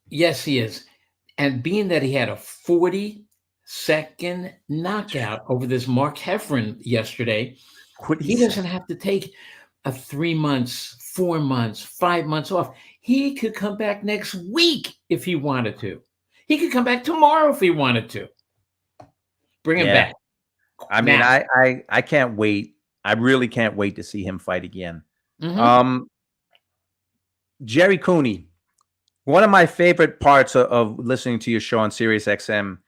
Yes, he is. And being that he had a 40-second knockout over this Mark Heffron yesterday, he doesn't have to take a 3 months, 4 months, 5 months off. He could come back next week if he wanted to. He could come back tomorrow if he wanted to. Bring him back. I mean, I can't wait. I really can't wait to see him fight again. Jerry Cooney, one of my favorite parts of listening to your show on Sirius XM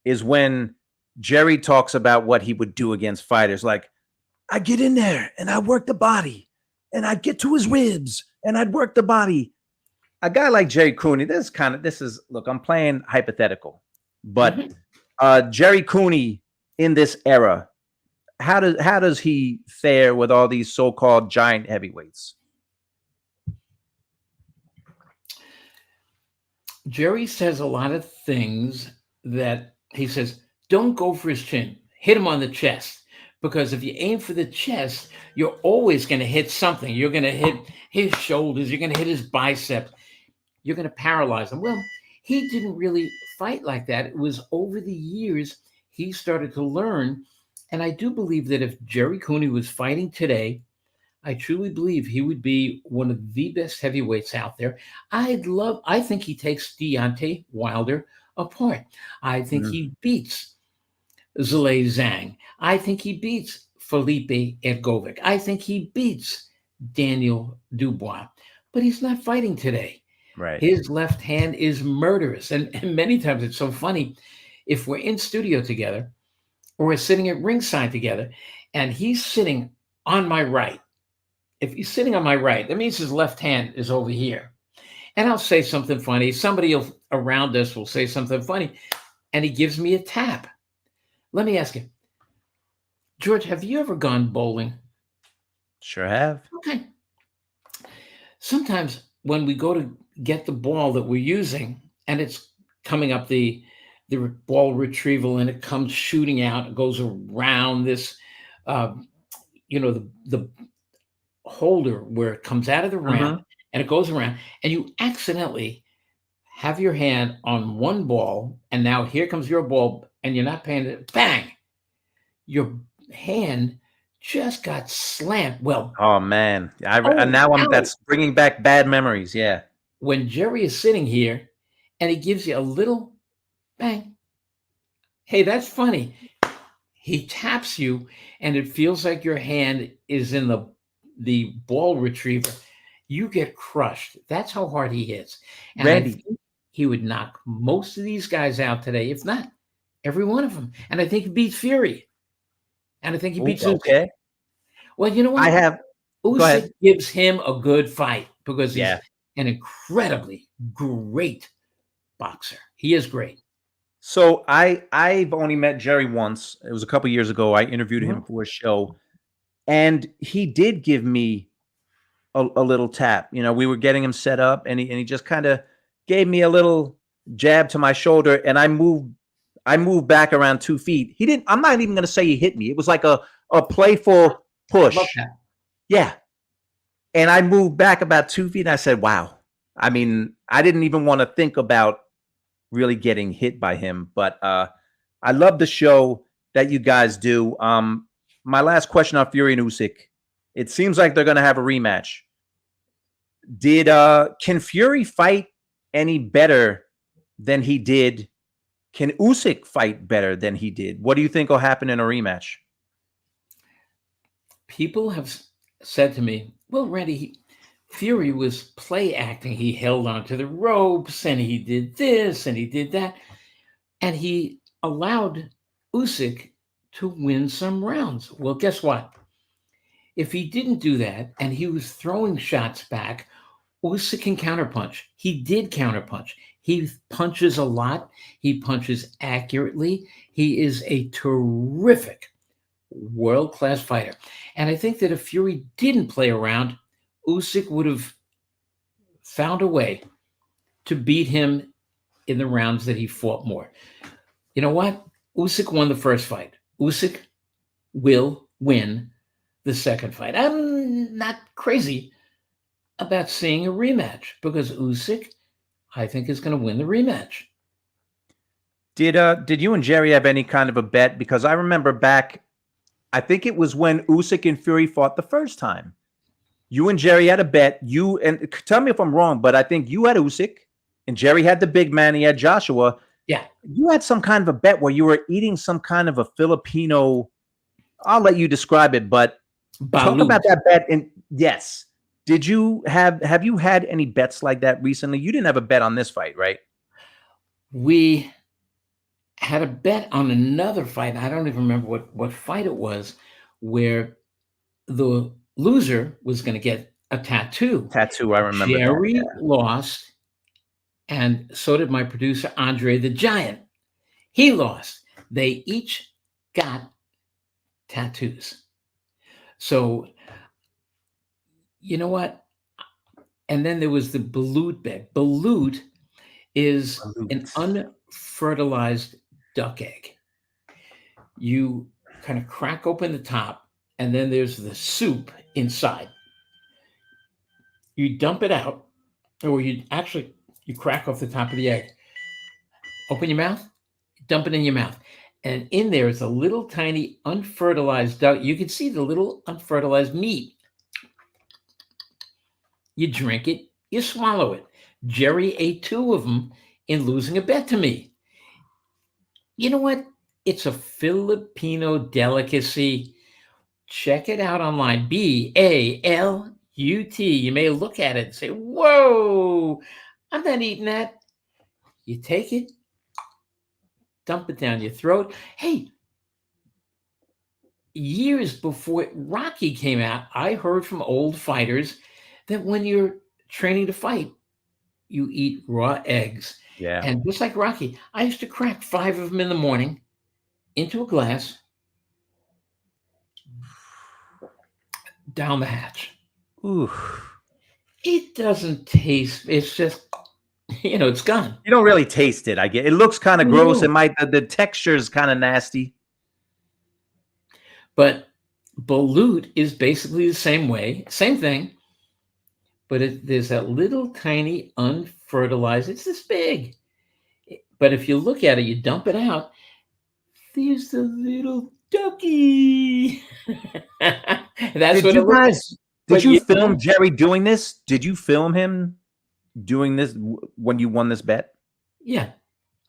is when Jerry talks about what he would do against fighters. Like, I get in there and I work the body and I'd get to his ribs and I'd work the body. A guy like Jerry Cooney, look, I'm playing hypothetical, but Jerry Cooney in this era, how does he fare with all these so-called giant heavyweights? Jerry says a lot of things that he says, don't go for his chin, hit him on the chest. Because if you aim for the chest, you're always going to hit something. You're going to hit his shoulders. You're going to hit his biceps. You're going to paralyze him. Well, he didn't really fight like that. It was over the years he started to learn. And I do believe that if Jerry Cooney was fighting today, I truly believe he would be one of the best heavyweights out there. I think he takes Deontay Wilder apart. I think he beats Zhilei Zhang. I think he beats Felipe Edgovic. I think he beats Daniel Dubois. But he's not fighting today. Right. His left hand is murderous. And many times it's so funny. If we're in studio together or we're sitting at ringside together and he's sitting on my right, if he's sitting on my right, that means his left hand is over here. And I'll say something funny. Somebody around us will say something funny, and he gives me a tap. Let me ask you, George, have you ever gone bowling? Sure have. Okay. Sometimes when we go to get the ball that we're using, and it's coming up the ball retrieval, and it comes shooting out, it goes around this, the holder where it comes out of the ramp and it goes around, and you accidentally have your hand on one ball, and now here comes your ball, and you're not paying it. Bang! Your hand just got slammed. Well, oh man, that's bringing back bad memories. Yeah. When Jerry is sitting here, and he gives you a little bang. Hey, that's funny. He taps you, and it feels like your hand is in the ball retriever. You get crushed. That's how hard he hits. And Randy, I think he would knock most of these guys out today, if not every one of them. And I think he beats Fury. And I think he beats Usyk. Okay. Well, you know what? Usyk gives him a good fight because he's an incredibly great boxer. He is great. So I've only met Jerry once. It was a couple years ago. I interviewed him for a show, and he did give me a little tap. You know, we were getting him set up, and he just kind of gave me a little jab to my shoulder, and I moved back around 2 feet. He didn't. I'm not even going to say he hit me. It was like a playful push. Yeah, and I moved back about 2 feet, and I said, "Wow." I mean, I didn't even want to think about really getting hit by him, but I love the show that you guys do. My last question on Fury and Usyk. It seems like they're going to have a rematch. Can Fury fight any better than he did? Can Usyk fight better than he did? What do you think will happen in a rematch? People have said to me, well, Randy, Fury was play acting. He held onto the ropes and he did this and he did that. And he allowed Usyk to win some rounds. Well, guess what? If he didn't do that and he was throwing shots back, Usyk can counterpunch. He did counterpunch. He punches a lot. He punches accurately. He is a terrific world-class fighter. And I think that if Fury didn't play around, Usyk would have found a way to beat him in the rounds that he fought more. You know what? Usyk won the first fight. Usyk will win the second fight. I'm not crazy about seeing a rematch because Usyk, I think, is going to win the rematch. Did you and Jerry have any kind of a bet? Because I remember back, I think it was when Usyk and Fury fought the first time. You and Jerry had a bet. You and tell me if I'm wrong, but I think you had Usyk and Jerry had the big man. He had Joshua. Yeah. You had some kind of a bet where you were eating some kind of a Filipino. I'll let you describe it, but talk about that bet. And yes, have you had any bets like that recently? You didn't have a bet on this fight, right? We had a bet on another fight. I don't even remember what fight it was, where the loser was going to get a tattoo. I remember Jerry that. Yeah. lost, and so did my producer, Andre the Giant. He lost. They each got tattoos. So, you know what? And then there was the balut bet. Balut is an unfertilized duck egg. You kind of crack open the top, and then there's the soup inside. You dump it out, or you crack off the top of the egg. Open your mouth, dump it in your mouth. And in there is a little tiny unfertilized duck. You can see the little unfertilized meat. You drink it, you swallow it. Jerry ate 2 of them in losing a bet to me. You know what? It's a Filipino delicacy. Check it out online. Balut. You may look at it and say, whoa, I'm not eating that. You take it, dump it down your throat. Hey, years before Rocky came out, I heard from old fighters that when you're training to fight, you eat raw eggs. Yeah. And just like Rocky, I used to crack 5 of them in the morning into a glass, down the hatch. Ooh. It doesn't taste, it's just, it's gone. You don't really taste it. I get it. Looks kind of gross. It might, the texture is kind of nasty. But balut is basically the same way, same thing. But there's that little tiny unfertilized, it's this big. But if you look at it, you dump it out, there's the little ducky. That's what it looks like. Did you film Jerry doing this? Did you film him doing this when you won this bet? Yeah.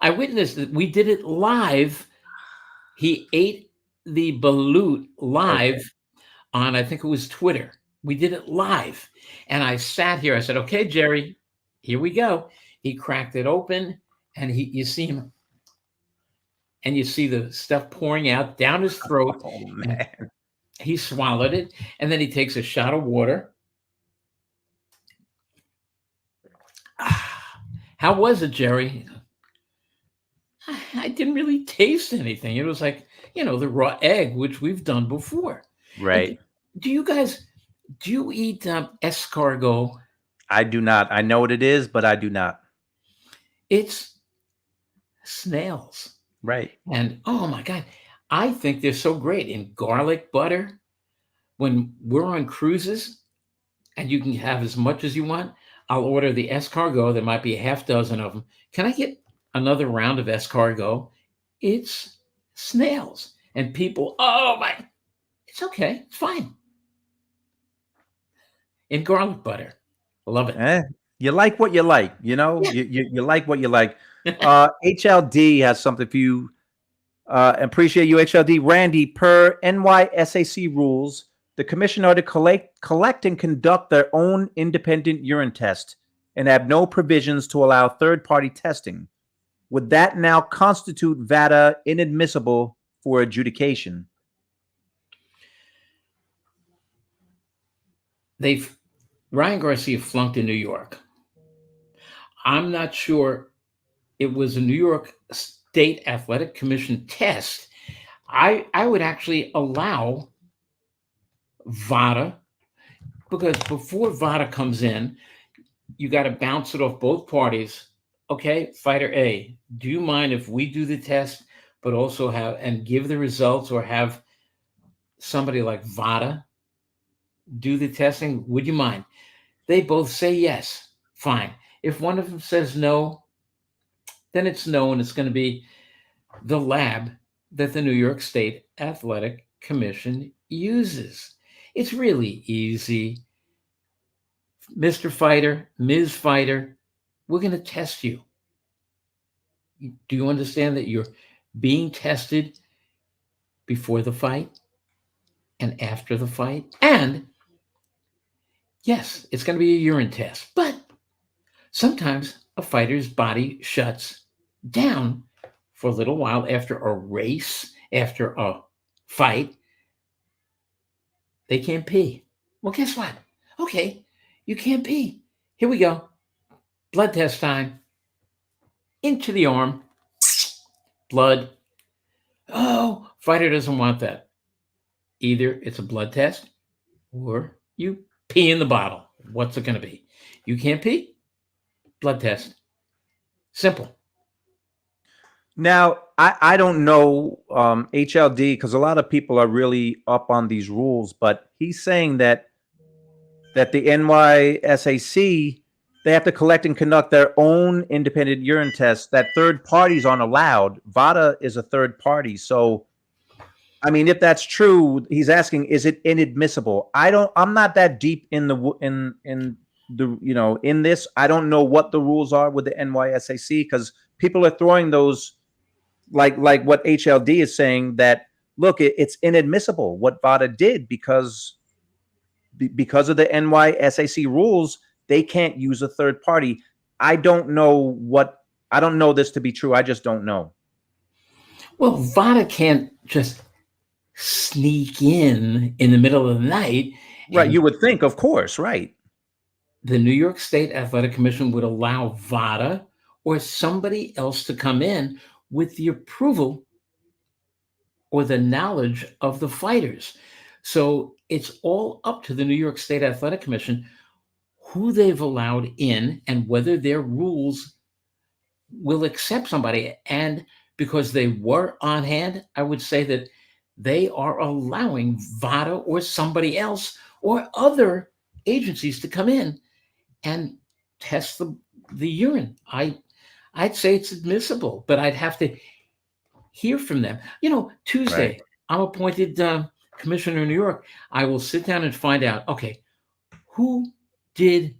I witnessed it. We did it live. He ate the balut live on, I think it was Twitter. We did it live. And I sat here. I said, okay, Jerry, here we go. He cracked it open, and you see him, and you see the stuff pouring out down his throat. Oh, man. He swallowed it, and then he takes a shot of water. How was it, Jerry? I didn't really taste anything. It was like, the raw egg, which we've done before. Right. Do you eat escargot? I do not. I know what it is, but I do not. It's snails. Right. And oh my God, I think they're so great in garlic butter. When we're on cruises and you can have as much as you want, I'll order the escargot. There might be a half dozen of them. Can I get another round of escargot? It's snails. And people, it's okay. It's fine. In garlic butter. I love it. You like what you like, Yeah. you like what you like. HLD has something for you. Appreciate you, HLD. Randy, per NYSAC rules, the commission are to collect and conduct their own independent urine test and have no provisions to allow third-party testing. Would that now constitute VADA inadmissible for adjudication? Ryan Garcia flunked in New York. I'm not sure it was a New York State Athletic Commission test. I would actually allow VADA, because before VADA comes in, you got to bounce it off both parties. Okay, fighter A, do you mind if we do the test, but also have and give the results, or have somebody like VADA do the testing? Would you mind? They both say yes. Fine. If one of them says no, then it's no, and it's going to be the lab that the New York State Athletic Commission uses. It's really easy. Mr. Fighter, Ms. Fighter, we're going to test you. Do you understand that you're being tested before the fight and after the fight? And yes, it's going to be a urine test, but sometimes a fighter's body shuts down for a little while after a race, after a fight. They can't pee. Well, guess what? Okay, you can't pee. Here we go. Blood test time. Into the arm. Blood. Oh, fighter doesn't want that. Either it's a blood test or you pee in the bottle. What's it going to be? You can't pee? Blood test. Simple. Now, I don't know HLD, because a lot of people are really up on these rules, but he's saying that the NYSAC, they have to collect and conduct their own independent urine tests, that third parties aren't allowed. VADA is a third party. So, I mean, if that's true, he's asking, is it inadmissible? I'm not that deep in this. I don't know what the rules are with the NYSAC, because people are throwing those, like what HLD is saying, that look, it's inadmissible what VADA did, because of the NYSAC rules, they can't use a third party. I don't know this to be true. I just don't know. Well, VADA can't just sneak in the middle of the night. Right. You would think, of course, right. The New York State Athletic Commission would allow VADA or somebody else to come in with the approval or the knowledge of the fighters. So it's all up to the New York State Athletic Commission who they've allowed in and whether their rules will accept somebody. And because they were on hand, I would say that they are allowing VADA or somebody else or other agencies to come in and test the urine. I'd say it's admissible, but I'd have to hear from them. Tuesday, Right. I'm appointed commissioner in New York. I will sit down and find out, okay, who did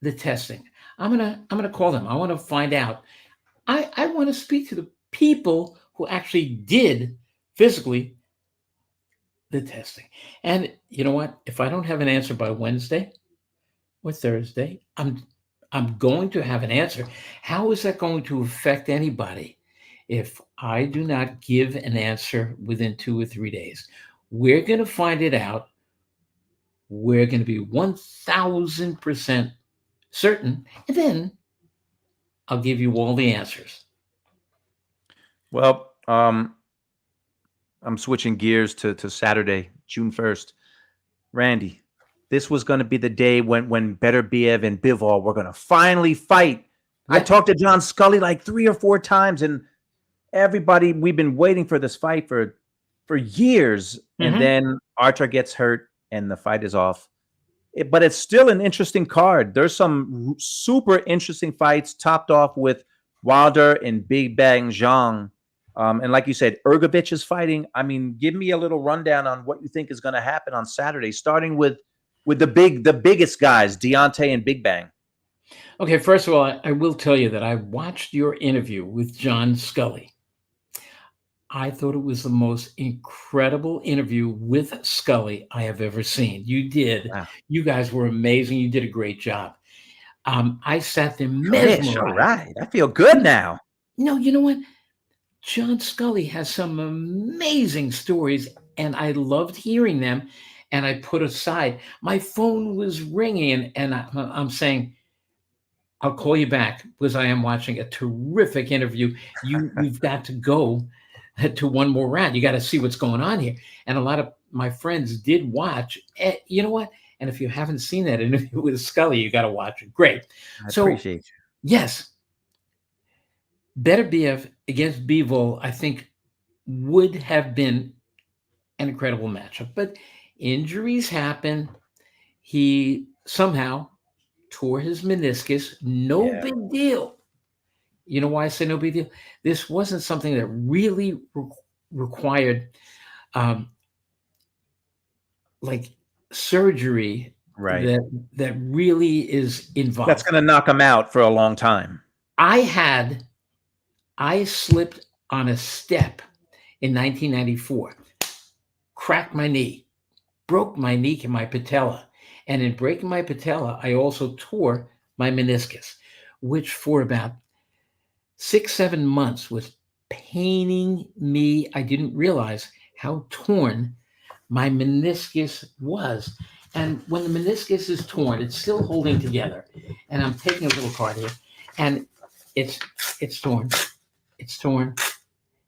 the testing? I'm gonna call them. I want to find out. I want to speak to the people who actually did physically the testing. And you know what? If I don't have an answer by Wednesday or Thursday, I'm going to have an answer. How is that going to affect anybody if I do not give an answer within 2 or 3 days? We're going to find it out. We're going to be 1,000% certain, and then I'll give you all the answers. Well, I'm switching gears to Saturday, June 1st. Randy, this was going to be the day when Beterbiev and Bivol were going to finally fight. I talked to John Scully like 3 or 4 times, and everybody, we've been waiting for this fight for years. And then Archer gets hurt and the fight is off. But it's still an interesting card. There's some super interesting fights, topped off with Wilder and Big Bang Zhang. And like you said, Ergovich is fighting. I mean, give me a little rundown on what you think is going to happen on Saturday, starting with the biggest guys, Deontay and Big Bang. Okay, first of all, I will tell you that I watched your interview with John Scully. I thought it was the most incredible interview with Scully I have ever seen. You did. Wow. You guys were amazing. You did a great job. I sat there mesmerized. All right. I feel good now. No, you know what? John Scully has some amazing stories, and I loved hearing them. And I put aside, my phone was ringing, and I'm saying, I'll call you back because I am watching a terrific interview. You've got to go to one more round. You got to see what's going on here. And a lot of my friends did watch. You know what? And if you haven't seen that interview with Scully, you got to watch it. Great. I So, appreciate you. yes, Better BF against Bivol, I think, would have been an incredible matchup. But injuries happen. He somehow tore his meniscus. No Yeah. big deal. You know why I say no big deal? This wasn't something that really required like surgery Right. that really is involved. That's going to knock him out for a long time. I slipped on a step in 1994, cracked my knee, broke my knee and my patella. And in breaking my patella, I also tore my meniscus, which for about 6-7 months was paining me. I didn't realize how torn my meniscus was. And when the meniscus is torn, it's still holding together. And I'm taking a little card here, and it's torn. It's torn.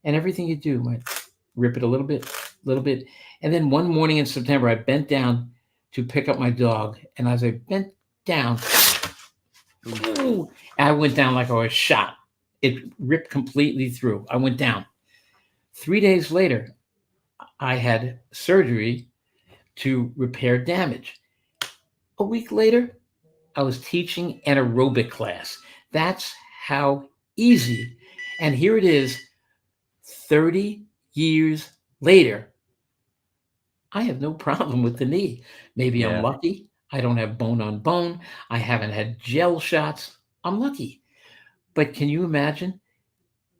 And everything you do might rip it a little bit. And then one morning in September, I bent down to pick up my dog. And as I bent down, ooh, I went down like I was shot. It ripped completely through. I went down. 3 days later, I had surgery to repair damage. A week later, I was teaching an aerobic class. That's how easy. And here it is, 30 years later, I have no problem with the knee. Maybe I'm lucky. I don't have bone on bone. I haven't had gel shots. I'm lucky. But can you imagine?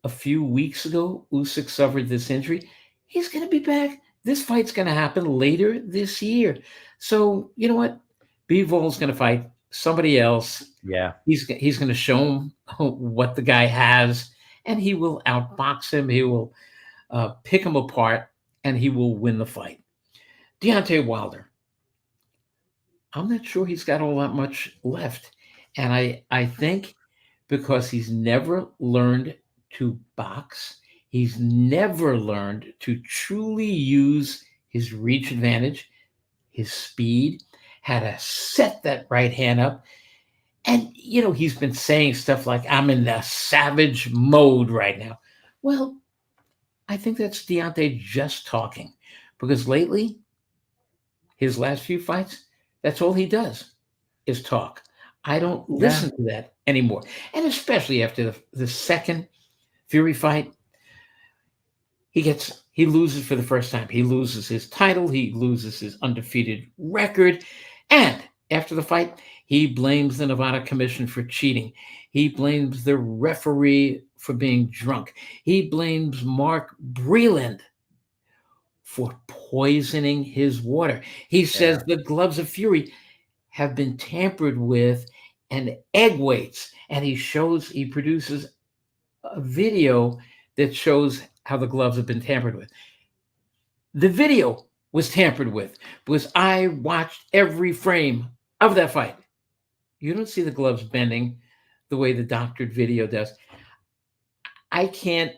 A few weeks ago, Usyk suffered this injury. He's going to be back. This fight's going to happen later this year. So you know what? Bivol's going to fight somebody else. Yeah. He's going to show him what the guy has, and he will outbox him. He will pick him apart, and he will win the fight. Deontay Wilder. I'm not sure he's got all that much left. And I think because he's never learned to box, he's never learned to truly use his reach advantage, his speed, how to set that right hand up. And, you know, he's been saying stuff like, I'm in the savage mode right now. Well, I think that's Deontay just talking, because lately, his last few fights, that's all he does is talk. I don't listen to that anymore. And especially after the second Fury fight, he loses for the first time. He loses his title. He loses his undefeated record. And after the fight, he blames the Nevada Commission for cheating. He blames the referee for being drunk. He blames Mark Breland for poisoning his water. He says the gloves of Fury have been tampered with and egg weights. And he produces a video that shows how the gloves have been tampered with. The video was tampered with because I watched every frame of that fight. You don't see the gloves bending the way the doctored video does. I can't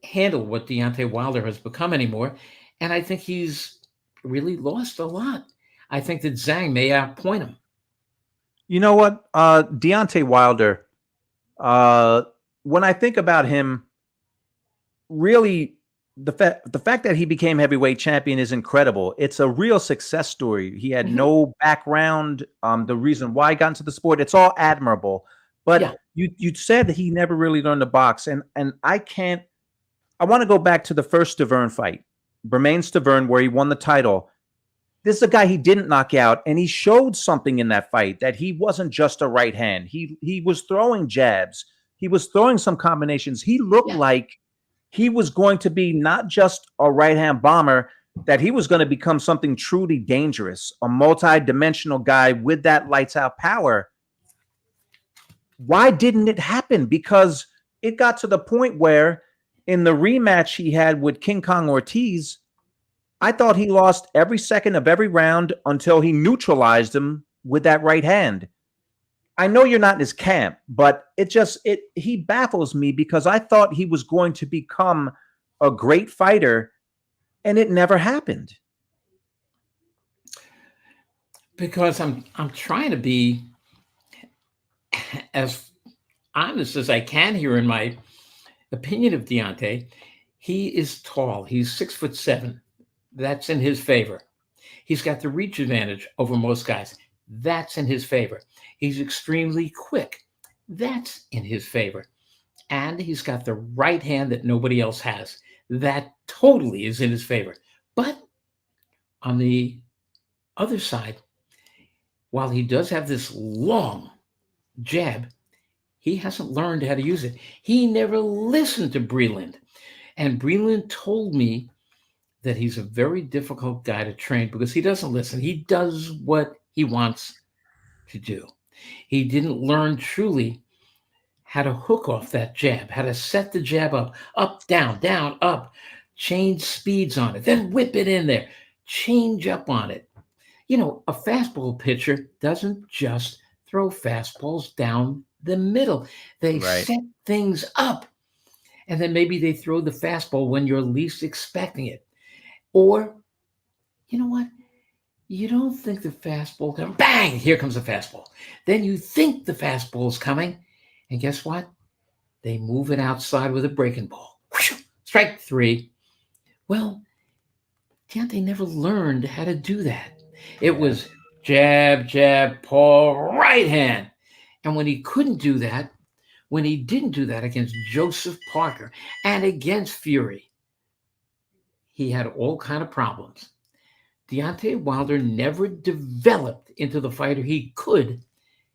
handle what Deontay Wilder has become anymore. And I think he's really lost a lot. I think that Zhang may outpoint him. You know what? Deontay Wilder, when I think about him, really, the fact that he became heavyweight champion is incredible. It's a real success story. He had no background. The reason why he got into the sport, it's all admirable. But you said that he never really learned to box, and I want to go back to the first Stavern fight, Bermain Stavern, where he won the title. This is a guy he didn't knock out, and he showed something in that fight, that he wasn't just a right hand. He was throwing jabs. He was throwing some combinations. He looked like he was going to be not just a right hand bomber, that he was going to become something truly dangerous, a multi-dimensional guy with that lights out power. Why didn't it happen? Because it got to the point where in the rematch he had with King Kong Ortiz, I thought he lost every second of every round until he neutralized him with that right hand. I know you're not in his camp, but he baffles me, because I thought he was going to become a great fighter, and it never happened? Because I'm trying to be as honest as I can here in my opinion of Deontay. He is tall. He's 6'7". That's in his favor. He's got the reach advantage over most guys. That's in his favor. He's extremely quick. That's in his favor. And he's got the right hand that nobody else has. That totally is in his favor. But on the other side, while he does have this long jab, he hasn't learned how to use it. He never listened to Breland. And Breland told me that he's a very difficult guy to train because he doesn't listen. He does what he wants to do. He didn't learn truly how to hook off that jab, how to set the jab up, down, up, change speeds on it, then whip it in there, change up on it. You know, a fastball pitcher doesn't just throw fastballs down the middle. They set things up, and then maybe they throw the fastball when you're least expecting it. Or, you know what? You don't think the fastball comes, bang, here comes the fastball. Then you think the fastball is coming, and guess what? They move it outside with a breaking ball. Strike 3. Well, Deontay never learned how to do that. It was jab, paw, right hand. And when he couldn't do that, when he didn't do that against Joseph Parker and against Fury, he had all kind of problems. Deontay Wilder never developed into the fighter he could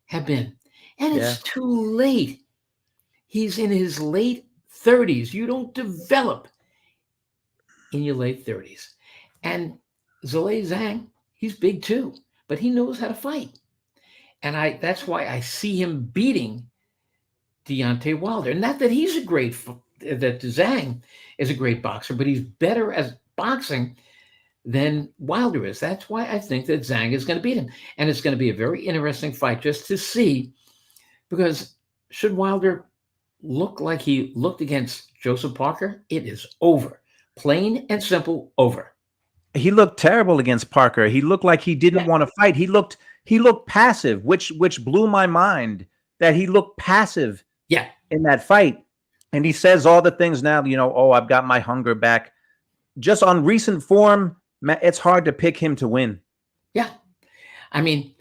have been. And it's too late. He's in his late 30s. You don't develop in your late 30s. And Zhilei Zhang, he's big too, but he knows how to fight. And that's why I see him beating Deontay Wilder. Not that he's that Zhang is a great boxer, but he's better at boxing than Wilder is. That's why I think that Zhang is going to beat him. And it's going to be a very interesting fight just to see, because should Wilder look like he looked against Joseph Parker, it is over. Plain and simple, over. He looked terrible against Parker. He looked like he didn't want to fight. He looked passive, which blew my mind, that he looked passive in that fight. And he says all the things now, you know, oh, I've got my hunger back. Just on recent form, it's hard to pick him to win. Yeah. I mean,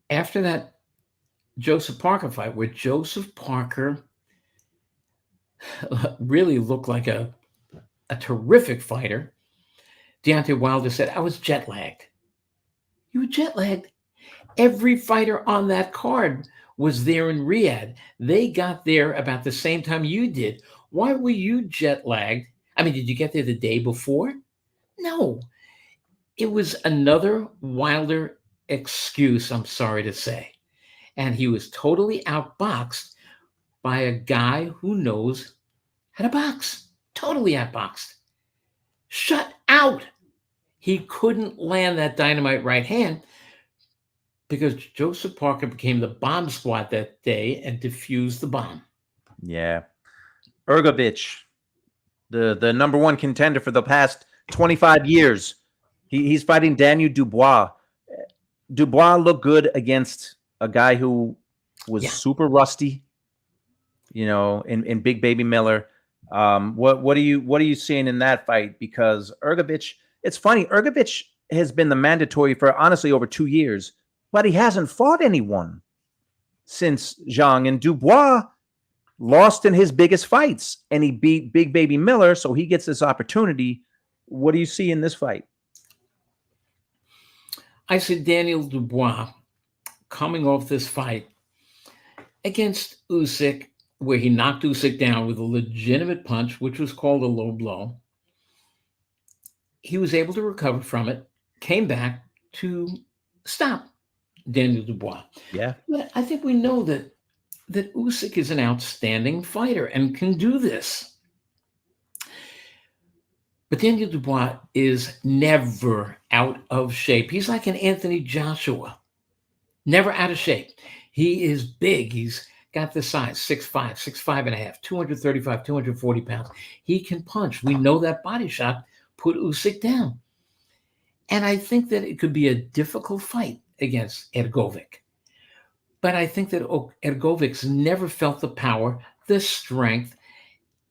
after that Joseph Parker fight, where Joseph Parker really looked like a terrific fighter, Deontay Wilder said, I was jet lagged. You were jet lagged? Every fighter on that card was there in Riyadh. They got there about the same time you did. Why were you jet lagged? I mean, did you get there the day before? No. It was another Wilder excuse, I'm sorry to say. And he was totally outboxed by a guy who knows how to box. Totally outboxed. Shut out. He couldn't land that dynamite right hand because Joseph Parker became the bomb squad that day and defused the bomb. Yeah. Ergovich, the number one contender for the past 25 years. He's fighting Daniel Dubois. Dubois looked good against a guy who was super rusty, you know, in Big Baby Miller. What are you seeing in that fight? Because Ergovich, it's funny, Ergovich has been the mandatory for honestly over 2 years, but he hasn't fought anyone since Zhang, and Dubois lost in his biggest fights and he beat Big Baby Miller, so he gets this opportunity. What do you see in this fight? I see Daniel Dubois coming off this fight against Usyk, where he knocked Usyk down with a legitimate punch, which was called a low blow. He was able to recover from it, came back to stop Daniel Dubois. Yeah. But I think we know that Usyk is an outstanding fighter and can do this. But Daniel Dubois is never out of shape. He's like an Anthony Joshua, never out of shape. He is big. He's got the size, 6'5", 6'5.5", 235, 240 pounds. He can punch. We know that body shot put Usyk down. And I think that it could be a difficult fight against Ergovic. But I think that Ergovic's never felt the power, the strength,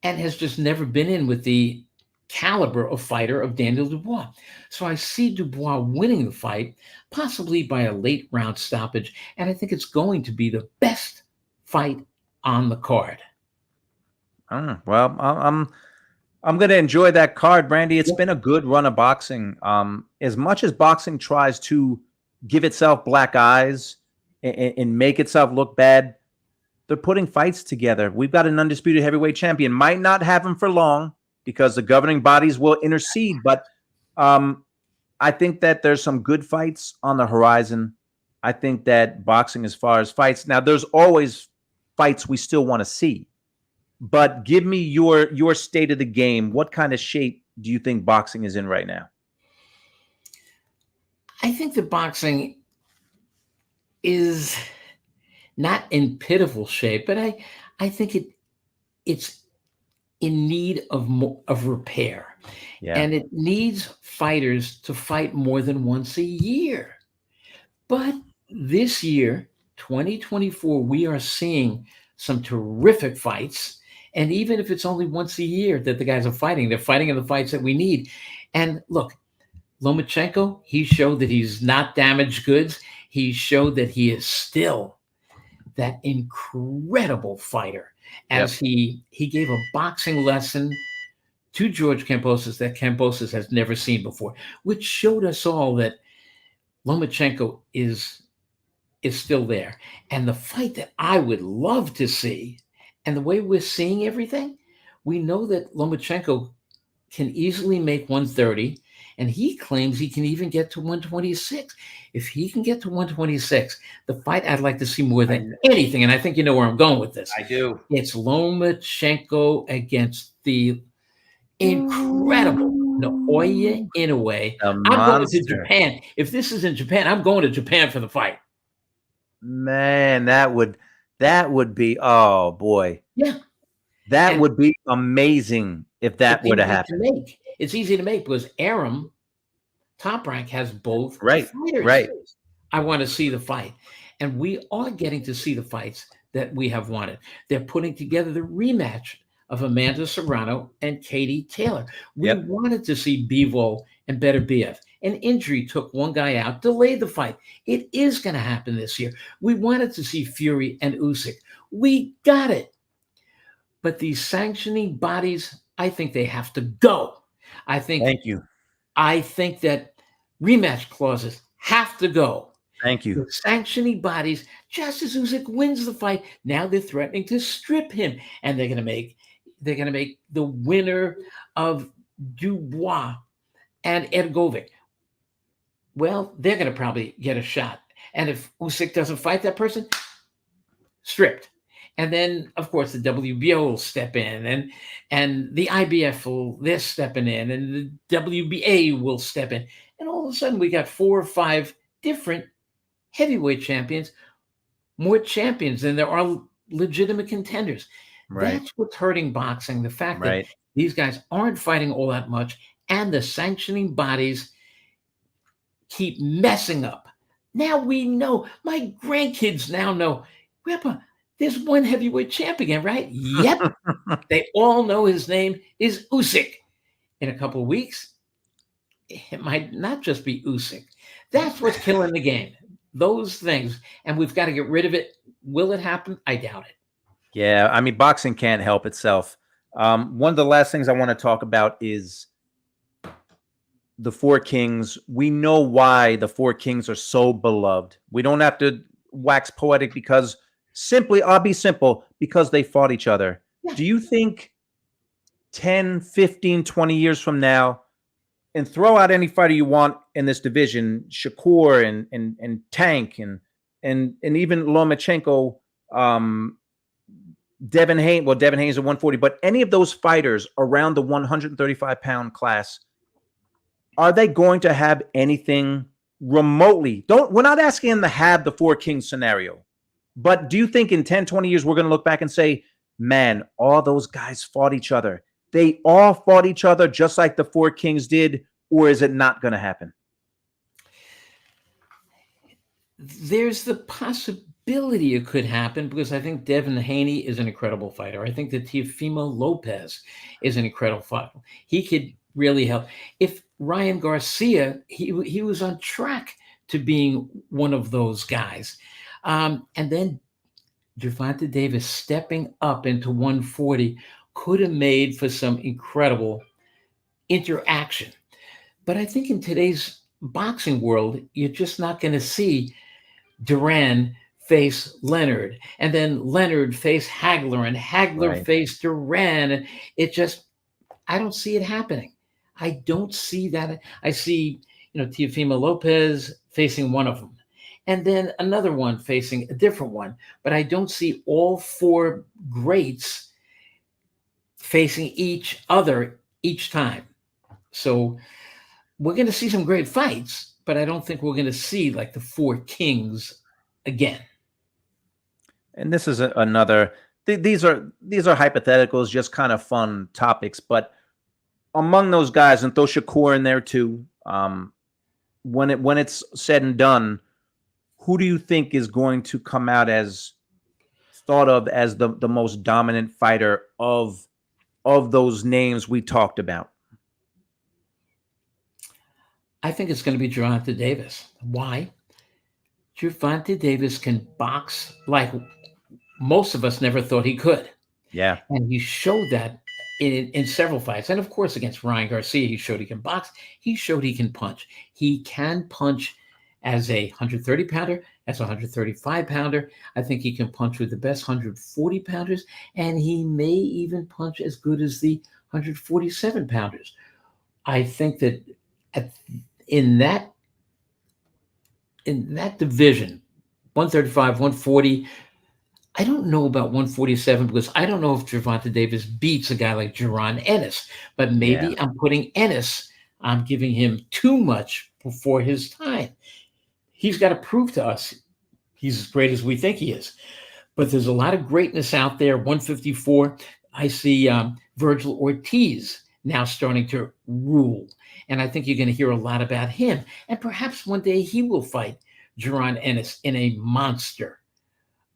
and has just never been in with the caliber of fighter of Daniel Dubois. So I see Dubois winning the fight, possibly by a late round stoppage, and I think it's going to be the best fight on the card. Well, I'm going to enjoy that card, Brandy. It's been a good run of boxing. As much as boxing tries to give itself black eyes and make itself look bad, they're putting fights together. We've got an undisputed heavyweight champion. Might not have him for long because the governing bodies will intercede, but I think that there's some good fights on the horizon. I think that boxing, as far as fights, now there's always fights we still want to see, but give me your state of the game. What kind of shape do you think boxing is in right now? I think that boxing is not in pitiful shape, but I think it's in need of repair. Yeah. And it needs fighters to fight more than once a year. But this year, 2024, we are seeing some terrific fights. And even if it's only once a year that the guys are fighting, they're fighting in the fights that we need. And look, Lomachenko, he showed that he's not damaged goods. He showed that he is still that incredible fighter, as he gave a boxing lesson to George Kambosos that Kambosos has never seen before, which showed us all that Lomachenko is still there. And the fight that I would love to see, and the way we're seeing everything, we know that Lomachenko can easily make 130, and he claims he can even get to 126. If he can get to 126, the fight I'd like to see more than anything, and I think you know where I'm going with this. I do. It's Lomachenko against the incredible Naoya Inoue. I'm going to Japan. If this is in Japan, I'm going to Japan for the fight. Man, that would be, oh boy. Yeah. That would be amazing if that were to happen. It's easy to make because Arum, Top Rank, has both fighters. Right. I want to see the fight. And we are getting to see the fights that we have wanted. They're putting together the rematch of Amanda Serrano and Katie Taylor. We wanted to see Bivol and Beterbiev. An injury took one guy out, delayed the fight. It is going to happen this year. We wanted to see Fury and Usyk. We got it. But these sanctioning bodies, I think they have to go. Thank you. I think that rematch clauses have to go. Thank you. The sanctioning bodies, just as Usyk wins the fight, now they're threatening to strip him, and they're going to make the winner of Dubois and Ergovic. Well, they're going to probably get a shot, and if Usyk doesn't fight that person, stripped. And then, of course, the WBO will step in, and the IBF they're stepping in, and the WBA will step in. And all of a sudden, we got 4 or 5 different heavyweight champions, more champions than there are legitimate contenders. Right. That's what's hurting boxing, the fact that these guys aren't fighting all that much, and the sanctioning bodies keep messing up. Now we know, my grandkids now know, Grandpa, there's one heavyweight champ again, right? Yep. They all know his name is Usyk. In a couple of weeks, it might not just be Usyk. That's what's killing the game. Those things. And we've got to get rid of it. Will it happen? I doubt it. Yeah, I mean, boxing can't help itself. One of the last things I want to talk about is the Four Kings. We know why the Four Kings are so beloved. We don't have to wax poetic because I'll be simple, because they fought each other. Yeah. Do you think 10, 15, 20 years from now, and throw out any fighter you want in this division, Shakur and Tank and even Lomachenko, Devin Haynes, well, Devin Haynes at 140, but any of those fighters around the 135-pound class, are they going to have anything remotely? We're not asking them to have the Four Kings scenario, But do you think in 10, 20 years, we're going to look back and say, man, all those guys fought each other? They all fought each other just like the Four Kings did, or is it not going to happen? There's the possibility it could happen because I think Devin Haney is an incredible fighter. I think that Teofimo Lopez is an incredible fighter. He could really help. If Ryan Garcia, he was on track to being one of those guys. And then Gervonta Davis stepping up into 140 could have made for some incredible interaction. But I think in today's boxing world, you're just not going to see Duran face Leonard, and then Leonard face Hagler, and Hagler face Duran. I don't see it happening. I don't see that. I see, Teofimo Lopez facing one of them, and then another one facing a different one. But I don't see all four greats facing each other each time. So we're going to see some great fights, but I don't think we're going to see like the Four Kings again. And this is another. These are hypotheticals, just kind of fun topics. But among those guys, and throw Shakur in there too. When it's said and done, who do you think is going to come out as thought of as the most dominant fighter of those names we talked about? I think it's going to be Gervonta Davis. Why? Gervonta Davis can box like most of us never thought he could. Yeah. And he showed that in several fights. And of course, against Ryan Garcia, he showed he can box. He showed he can punch. He can punch as a 130-pounder, as a 135-pounder. I think he can punch with the best 140-pounders, and he may even punch as good as the 147-pounders. I think that in that division, 135, 140, I don't know about 147 because I don't know if Gervonta Davis beats a guy like Jaron Ennis, but maybe I'm putting Ennis, I'm giving him too much before his time. He's got to prove to us he's as great as we think he is. But there's a lot of greatness out there. 154, I see Virgil Ortiz now starting to rule. And I think you're going to hear a lot about him. And perhaps one day he will fight Jaron Ennis in a monster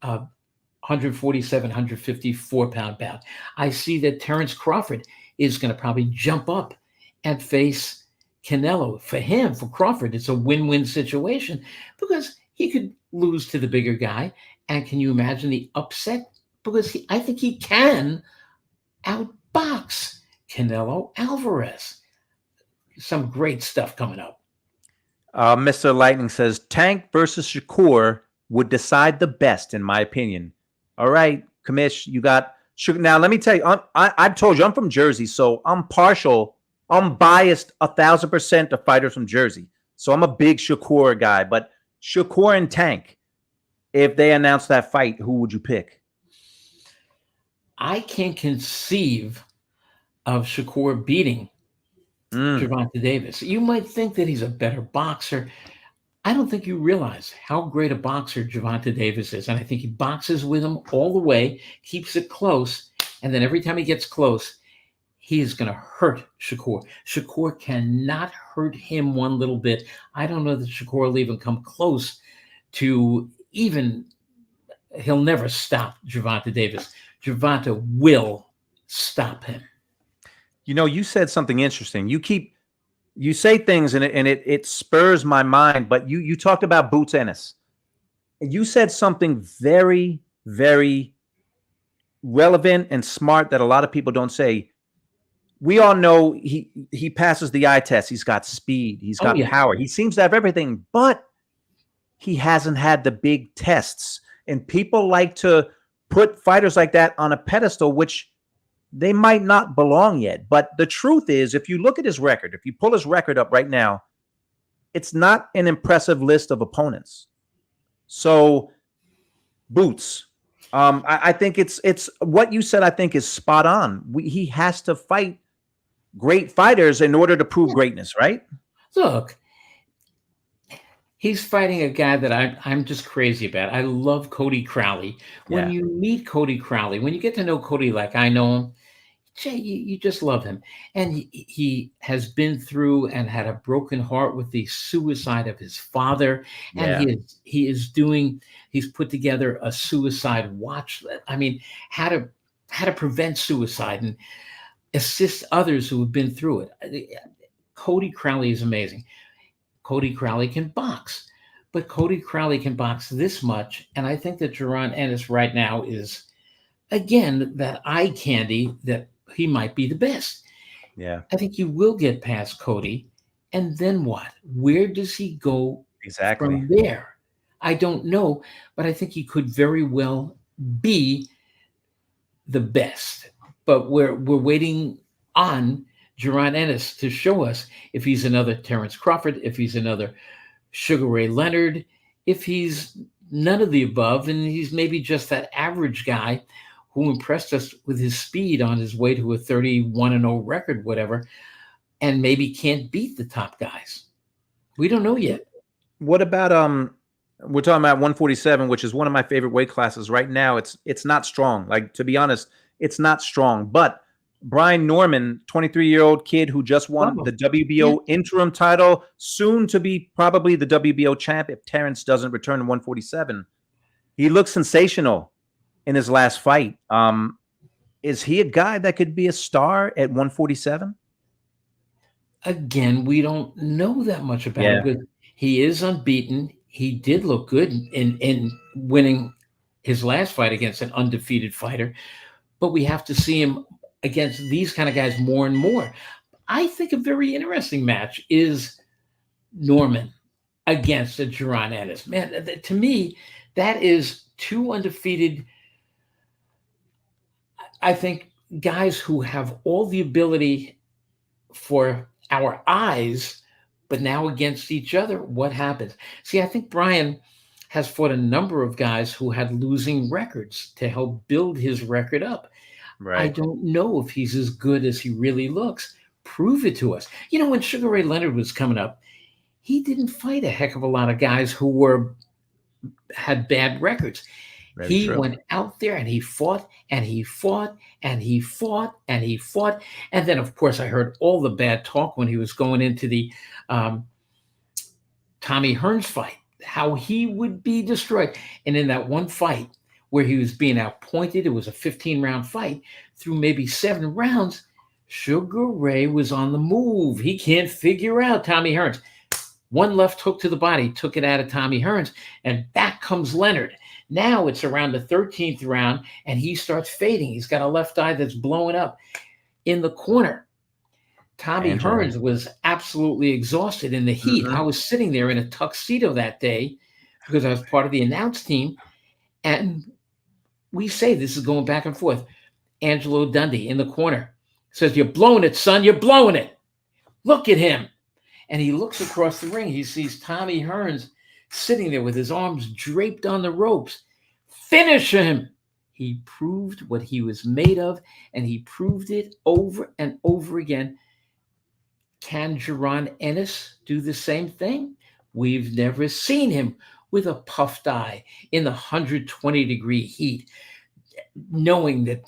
147, 154-pound bout. I see that Terrence Crawford is going to probably jump up and face Canelo. For him, for Crawford, it's a win-win situation because he could lose to the bigger guy. And can you imagine the upset? Because I think he can outbox Canelo Alvarez. Some great stuff coming up. Mr. Lightning says Tank versus Shakur would decide the best, in my opinion. All right, Kamish, you got Shakur. Now, let me tell you, I've told you I'm from Jersey, so I'm partial. I'm biased 1,000% to fighters from Jersey. So I'm a big Shakur guy. But Shakur and Tank, if they announce that fight, who would you pick? I can't conceive of Shakur beating Gervonta Davis. You might think that he's a better boxer. I don't think you realize how great a boxer Gervonta Davis is. And I think he boxes with him all the way, keeps it close. And then every time he gets close, he is going to hurt Shakur. Shakur cannot hurt him one little bit. I don't know that Shakur will even come close to even, he'll never stop Gervonta Davis. Gervonta will stop him. You said something interesting. You say things and it spurs my mind, but you talked about Boots Ennis. You said something very, very relevant and smart that a lot of people don't say. We all know he passes the eye test. He's got speed. He's got power. He seems to have everything, but he hasn't had the big tests. And people like to put fighters like that on a pedestal, which they might not belong yet. But the truth is, if you look at his record, if you pull his record up right now, it's not an impressive list of opponents. So, Boots, I think it's what you said. I think is spot on. He has to fight great fighters in order to prove greatness, right? Look, He's fighting a guy that I'm just crazy about. I love Cody Crowley. When Yeah. you meet Cody Crowley, when you get to know Cody like I know him, Jay, you just love him. And he has been through and had a broken heart with the suicide of his father. And Yeah. he's put together a suicide watch. I mean, how to prevent suicide and assist others who have been through it. Cody Crowley is amazing. Cody Crowley can box, but Cody Crowley can box this much. And I think that Jaron Ennis right now is, again, that eye candy that he might be the best. Yeah. I think you will get past Cody. And then what? Where does he go Exactly. from there? I don't know, but I think he could very well be the best. But we're waiting on Jaron Ennis to show us if he's another Terrence Crawford, if he's another Sugar Ray Leonard, if he's none of the above, and he's maybe just that average guy who impressed us with his speed on his way to a 31-0 record, whatever, and maybe can't beat the top guys. We don't know yet. What about we're talking about 147, which is one of my favorite weight classes right now. It's not strong. Like, to be honest, it's not strong. But Brian Norman, 23-year-old kid who just won Oh, the WBO yeah. interim title, soon to be probably the WBO champ if Terrence doesn't return to 147. He looks sensational in his last fight. Is he a guy that could be a star at 147? Again, we don't know that much about him Yeah, because he is unbeaten. He did look good in winning his last fight against an undefeated fighter, but we have to see him against these kind of guys more and more. I think a very interesting match is Norman against a Jaron Ennis. Man, to me, that is two undefeated, I think, guys who have all the ability for our eyes, but now against each other, what happens? See, I think Brian has fought a number of guys who had losing records to help build his record up. I right. don't know if he's as good as he really looks. Prove it to us. When Sugar Ray Leonard was coming up, he didn't fight a heck of a lot of guys who had bad records. Very He true. went out there and he fought and he fought and he fought and he fought. And then, of course, I heard all the bad talk when he was going into the um, Tommy Hearns fight, how he would be destroyed. And in that one fight where he was being outpointed, it was a 15-round fight. Through maybe 7 rounds, Sugar Ray was on the move. He can't figure out Tommy Hearns. One left hook to the body, took it out of Tommy Hearns, and back comes Leonard. Now it's around the 13th round, and he starts fading. He's got a left eye that's blowing up. In the corner, Tommy Angela. Hearns was absolutely exhausted in the heat. I Mhm. was sitting there in a tuxedo that day because I was part of the announce team, and we say this is going back and forth. Angelo Dundee in the corner says, "You're blowing it, son. You're blowing it. Look at him." And he looks across the ring. He sees Tommy Hearns sitting there with his arms draped on the ropes. Finish him. He proved what he was made of, and he proved it over and over again. Can Jaron Ennis do the same thing? We've never seen him with a puffed eye in the 120-degree heat, knowing that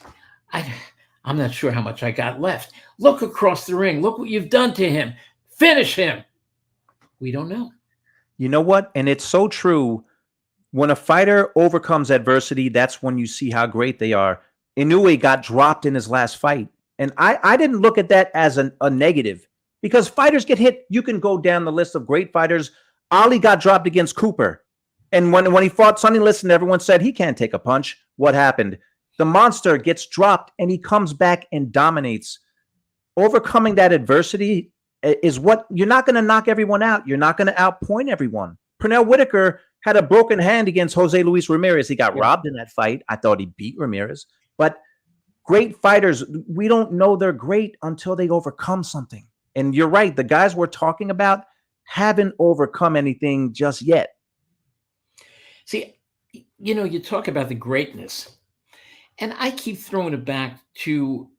I'm not sure how much I got left. Look across the ring. Look what you've done to him. Finish him. We don't know. You know what? And it's so true. When a fighter overcomes adversity, that's when you see how great they are. Inoue got dropped in his last fight. And I didn't look at that as a negative because fighters get hit. You can go down the list of great fighters. Ali got dropped against Cooper. And when he fought Sonny Liston, everyone said he can't take a punch. What happened? The monster gets dropped and he comes back and dominates. Overcoming that adversity is what you're not going to knock everyone out. You're not going to outpoint everyone. Pernell Whitaker had a broken hand against Jose Luis Ramirez. He got robbed in that fight. I thought he beat Ramirez. But great fighters, we don't know they're great until they overcome something. And you're right. The guys we're talking about haven't overcome anything just yet. See, you talk about the greatness, and I keep throwing it back to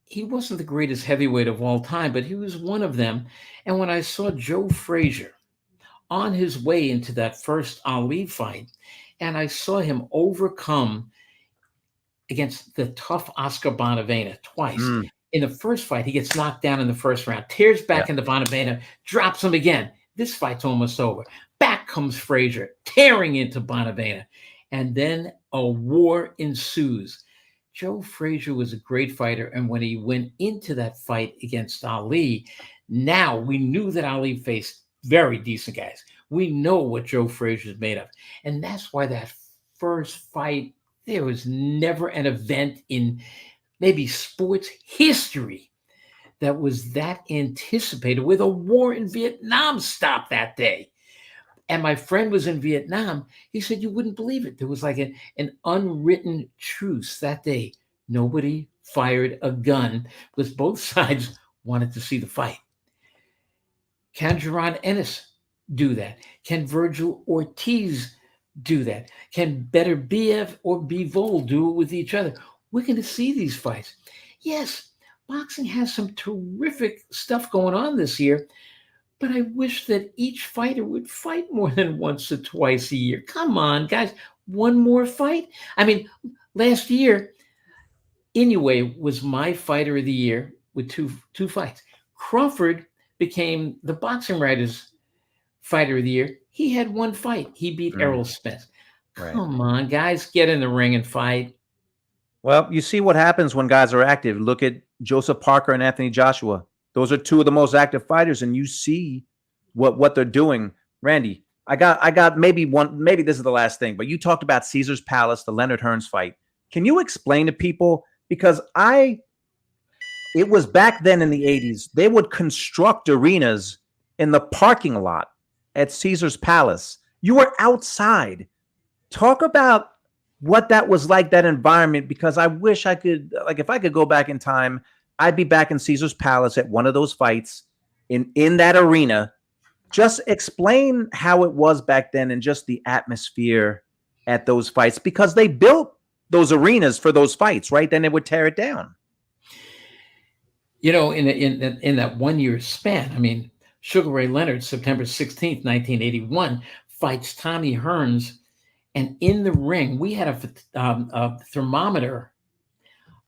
he wasn't the greatest heavyweight of all time, but he was one of them. And when I saw Joe Frazier on his way into that first Ali fight, and I saw him overcome against the tough Oscar Bonavena twice. Mm, In the first fight, he gets knocked down in the first round, tears back yep. into Bonavena, drops him again. This fight's almost over. Back comes Frazier, tearing into Bonavena. And then a war ensues. Joe Frazier was a great fighter. And when he went into that fight against Ali, now we knew that Ali faced very decent guys. We know what Joe Frazier's made of. And that's why that first fight, there was never an event in maybe sports history that was that anticipated, with a war in Vietnam stopped that day. And my friend was in Vietnam. He said, you wouldn't believe it. There was like an unwritten truce that day. Nobody fired a gun because both sides wanted to see the fight. Can Jaron Ennis do that? Can Virgil Ortiz do that? Can Beterbiev or Bivol do it with each other? We're going to see these fights. Yes, boxing has some terrific stuff going on this year, but I wish that each fighter would fight more than once or twice a year. Come on, guys, one more fight? I mean, last year, Inoue was my fighter of the year with two fights. Crawford became the boxing writers' fighter of the year. He had one fight. He beat Errol Spence. Right. Come on, guys, get in the ring and fight. Well, you see what happens when guys are active. Look at Joseph Parker and Anthony Joshua. Those are two of the most active fighters, and you see what they're doing. Randy, I got maybe this is the last thing, but you talked about Caesar's Palace, the Leonard Hearns fight. Can you explain to people? Because it was back then in the 80s, they would construct arenas in the parking lot at Caesar's Palace. You were outside. Talk about what that was like, that environment, because I wish I could, like, if I could go back in time, I'd be back in Caesar's Palace at one of those fights in that arena. Just explain how it was back then and just the atmosphere at those fights, because they built those arenas for those fights, right? Then they would tear it down. You know, in that 1 year span, I mean, Sugar Ray Leonard, September 16th, 1981, fights Tommy Hearns. And in the ring, we had a thermometer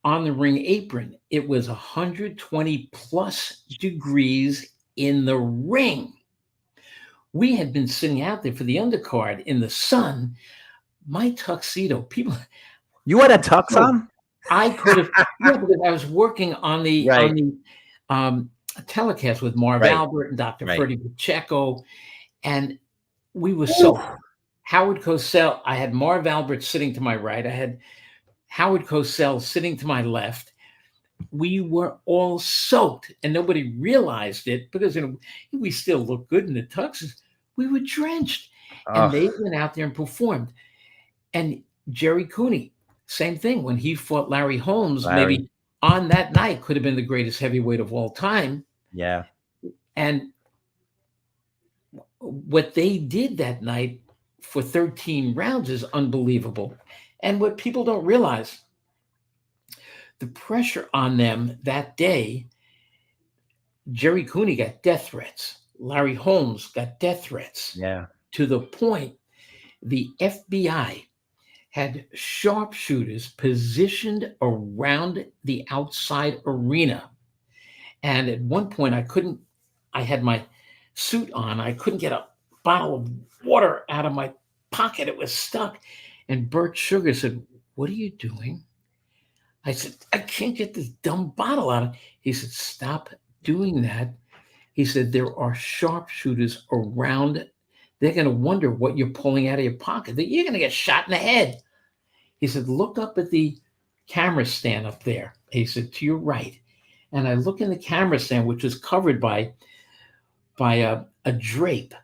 on the ring apron. It was 120 plus degrees in the ring. We had been sitting out there for the undercard in the sun. My tuxedo, people. You had a tux on? I could have, yeah, because I was working on the telecast with Marv Albert and Dr. Freddie Pacheco, and we were so. Howard Cosell, I had Marv Albert sitting to my right. I had Howard Cosell sitting to my left. We were all soaked, and nobody realized it because we still looked good in the tuxes. We were drenched, and they went out there and performed. And Jerry Cooney, same thing. When he fought Larry Holmes, maybe on that night could have been the greatest heavyweight of all time. Yeah. And what they did that night for 13 rounds is unbelievable. And what people don't realize, the pressure on them that day, Jerry Cooney got death threats. Larry Holmes got death threats. Yeah. To the point the FBI had sharpshooters positioned around the outside arena. And at one point I had my suit on. I couldn't get a bottle of water out of my pocket. It was stuck. And Bert Sugar said, "What are you doing?" I said, "I can't get this dumb bottle out." He said, "Stop doing that." He said, "There are sharpshooters around. They're going to wonder what you're pulling out of your pocket. You're going to get shot in the head." He said, "Look up at the camera stand up there." He said, "To your right." And I look in the camera stand, which is covered by a drape.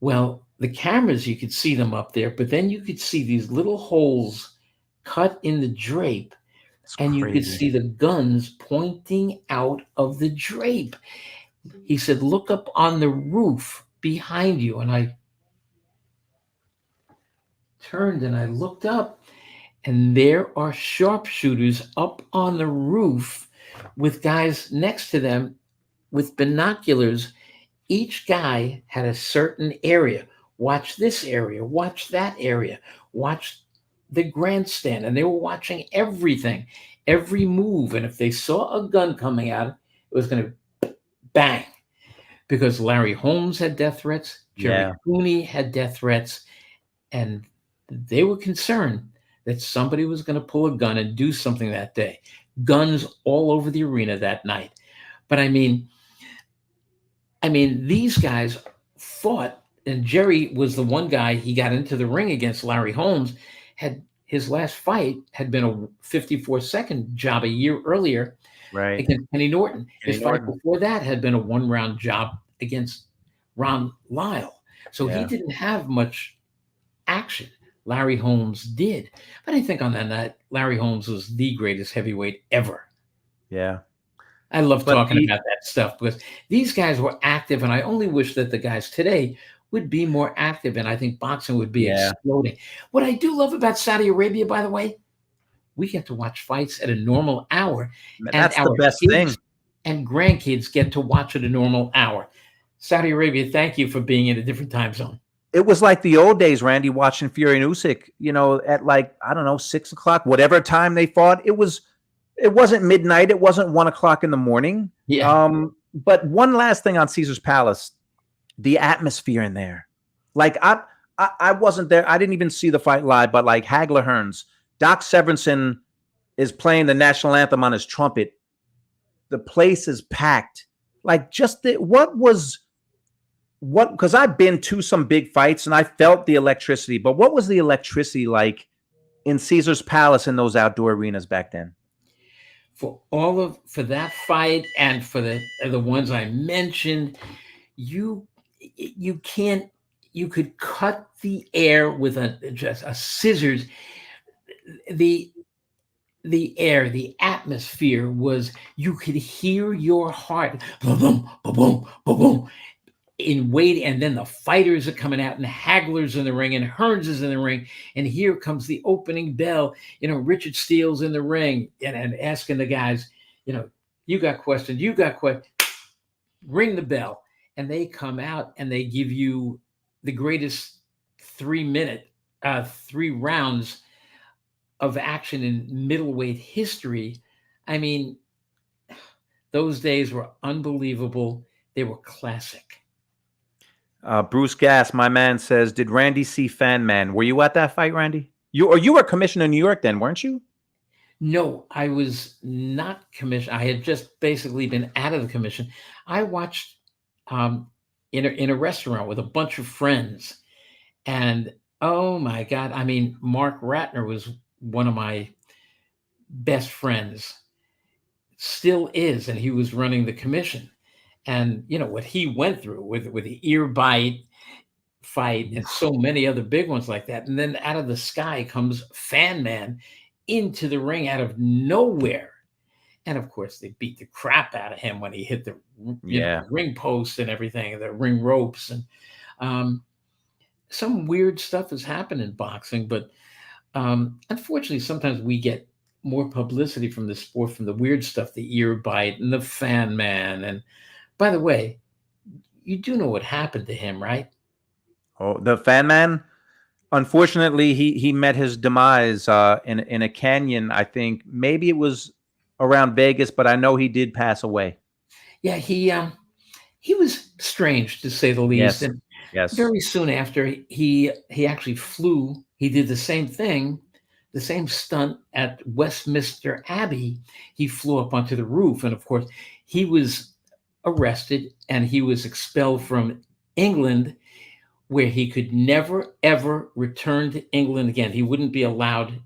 Well, the cameras, you could see them up there, but then you could see these little holes cut in the drape, and you could see the guns pointing out of the drape. He said, "Look up on the roof behind you." And I turned and I looked up, and there are sharpshooters up on the roof with guys next to them with binoculars each guy had a certain area. Watch this area, watch that area, watch the grandstand. And they were watching everything, every move. And if they saw a gun coming out, it was going to bang. Because Larry Holmes had death threats, Jerry Yeah. Cooney had death threats, and they were concerned that somebody was going to pull a gun and do something that day. Guns all over the arena that night. But I mean, these guys fought, and Jerry was the one guy. He got into the ring against Larry Holmes. Had his last fight had been a 54-second job a year earlier Right. against Kenny Norton. Kenny His fight Norton. before that had been a 1-round job against Ron Lyle. So he Yeah. didn't have much action. Larry Holmes did. But I think on that night, Larry Holmes was the greatest heavyweight ever. Yeah. I love But talking he- about that stuff because these guys were active, and I only wish that the guys today would be more active, and I think boxing would be Yeah. exploding. What I do love about Saudi Arabia, by the way, we get to watch fights at a normal hour, and That's the our best kids thing. and grandkids get to watch at a normal hour. Saudi Arabia, thank you for being in a different time zone. It was like the old days, Randy, watching Fury and Usyk, at like, I don't know, 6 o'clock, whatever time they fought. It wasn't midnight. It wasn't 1 o'clock in the morning. Yeah. But one last thing on Caesar's Palace, the atmosphere in there. Like I wasn't there. I didn't even see the fight live, but like Hagler Hearns, Doc Severinsen is playing the national anthem on his trumpet. The place is packed. Like because I've been to some big fights and I felt the electricity, but what was the electricity like in Caesar's Palace in those outdoor arenas back then? For that fight and for the ones I mentioned, you could cut the air with just a scissors. The air, the atmosphere was, you could hear your heart, boom, boom, boom, boom, boom, boom, in waiting, and then the fighters are coming out, and Hagler's in the ring, and Hearns is in the ring, and here comes the opening bell. Richard Steele's in the ring, and asking the guys, you got questions, ring the bell, and they come out and they give you the greatest 3 rounds of action in middleweight history. I mean, those days were unbelievable. They were classic. Bruce Gass, my man, says, did Randy see Fan Man? Were you at that fight, Randy? You were commissioner in New York then, weren't you? No, I was not commissioned. I had just basically been out of the commission. I watched in a restaurant with a bunch of friends. And oh my God, Mark Ratner was one of my best friends, still is, and he was running the commission. And what he went through with the ear bite fight and so many other big ones like that. And then out of the sky comes Fan Man into the ring out of nowhere. And of course, they beat the crap out of him when he hit the ring post and everything, the ring ropes. And some weird stuff has happened in boxing, but unfortunately, sometimes we get more publicity from the sport, from the weird stuff, the ear bite and the Fan Man. And by the way, you do know what happened to him, right? Oh, the Fan Man. Unfortunately, he met his demise in a canyon. I think maybe it was around Vegas, but I know he did pass away. Yeah, he was strange, to say the least. And yes. Very soon after, he actually flew. He did the same thing, the same stunt at Westminster Abbey. He flew up onto the roof, and of course, he was arrested and he was expelled from England, where he could never, ever return to England again. He wouldn't be allowed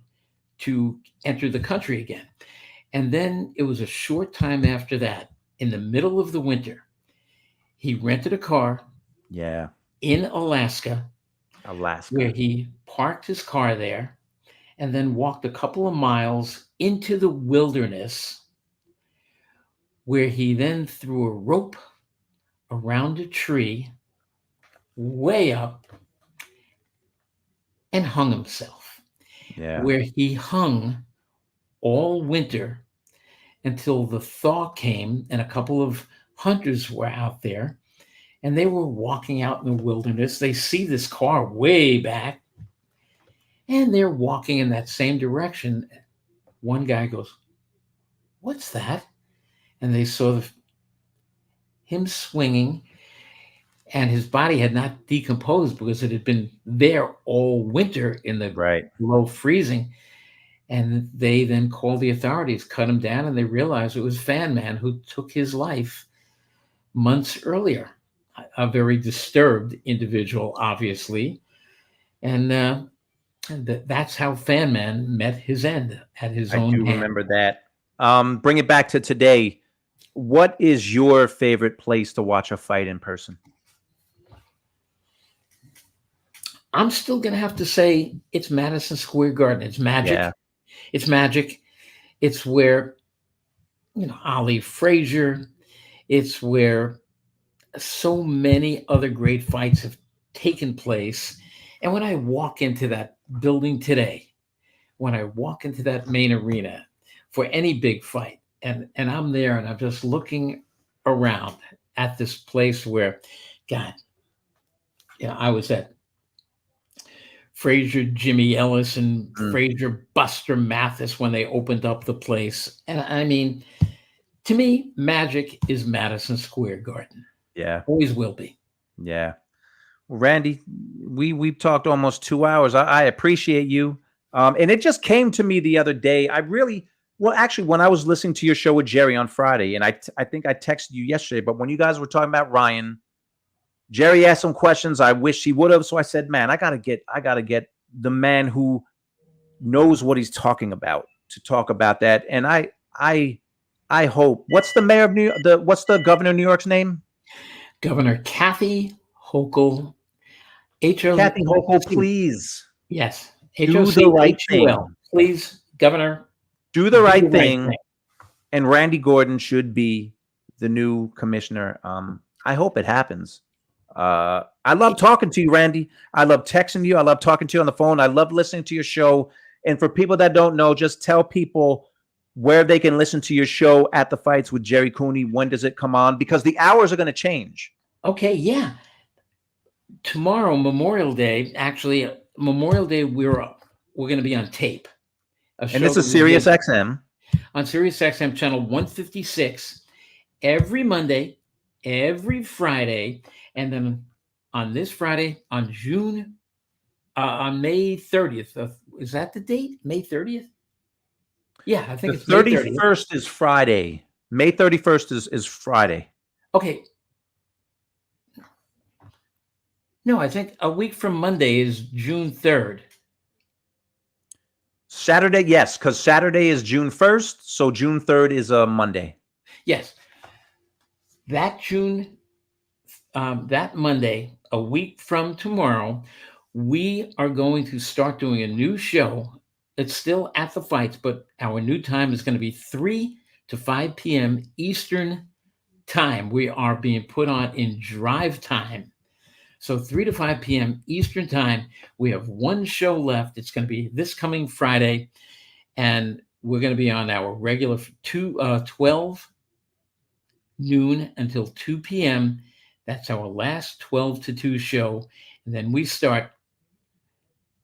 to enter the country again. And then it was a short time after that, in the middle of the winter, he rented a car in Alaska, where he parked his car there and then walked a couple of miles into the wilderness, where he then threw a rope around a tree way up and hung himself. Where he hung all winter until the thaw came and a couple of hunters were out there, and they were walking out in the wilderness. They see this car way back, and they're walking in that same direction. One guy goes, "What's that?" And they saw him swinging, and his body had not decomposed because it had been there all winter in the Right. below freezing. And they then called the authorities, cut him down, and they realized it was Fan Man who took his life months earlier. A very disturbed individual, obviously. And that's how Fan Man met his end at his I own do hand. remember that. Bring it back to today. What is your favorite place to watch a fight in person? I'm still going to have to say it's Madison Square Garden. It's magic. Yeah. It's magic. It's where, Ali Frazier. It's where so many other great fights have taken place. And when I walk into that building today, when I walk into that main arena for any big fight, and I'm there and I'm just looking around at this place where, God, I was at Frazier, Jimmy Ellis, and Frazier, Buster Mathis when they opened up the place. And I mean, to me, magic is Madison Square Garden. Yeah. Always will be. Yeah. Well, Randy, we've talked almost 2 hours. I appreciate you. And it just came to me the other day. Actually, when I was listening to your show with Jerry on Friday, and I think I texted you yesterday, but when you guys were talking about Ryan, Jerry asked some questions I wish he would have. So I said, man, I gotta get the man who knows what he's talking about to talk about that. And I hope. What's the mayor of New York? What's the governor of New York's name? Governor Kathy Hochul. Kathy Hochul, please. Yes. Do the right thing. Please, Governor. Do the right thing. And Randy Gordon should be the new commissioner. I hope it happens. I love talking to you, Randy. I love texting you. I love talking to you on the phone. I love listening to your show. And for people that don't know, just tell people where they can listen to your show at the Fights with Jerry Cooney. When does it come on? Because the hours are going to change. Okay, yeah. Tomorrow, Memorial Day, we're going to be on tape. And this is Sirius XM. On Sirius XM channel 156 every Monday, every Friday, and then on this Friday, on May 30th. Is that the date? May 30th? Yeah, I think the 31st is Friday. May 31st is Friday. Okay. No, I think a week from Monday is June 3rd. Saturday, yes, because Saturday is June 1st, so June 3rd is a Monday. Yes. That Monday, a week from tomorrow, we are going to start doing a new show. It's still at the Fights, but our new time is going to be 3 to 5 p.m. Eastern time. We are being put on in drive time. So 3 to 5 p.m. Eastern time. We have one show left. It's going to be this coming Friday. And we're going to be on our regular 12 noon until 2 p.m. That's our last 12 to 2 show. And then we start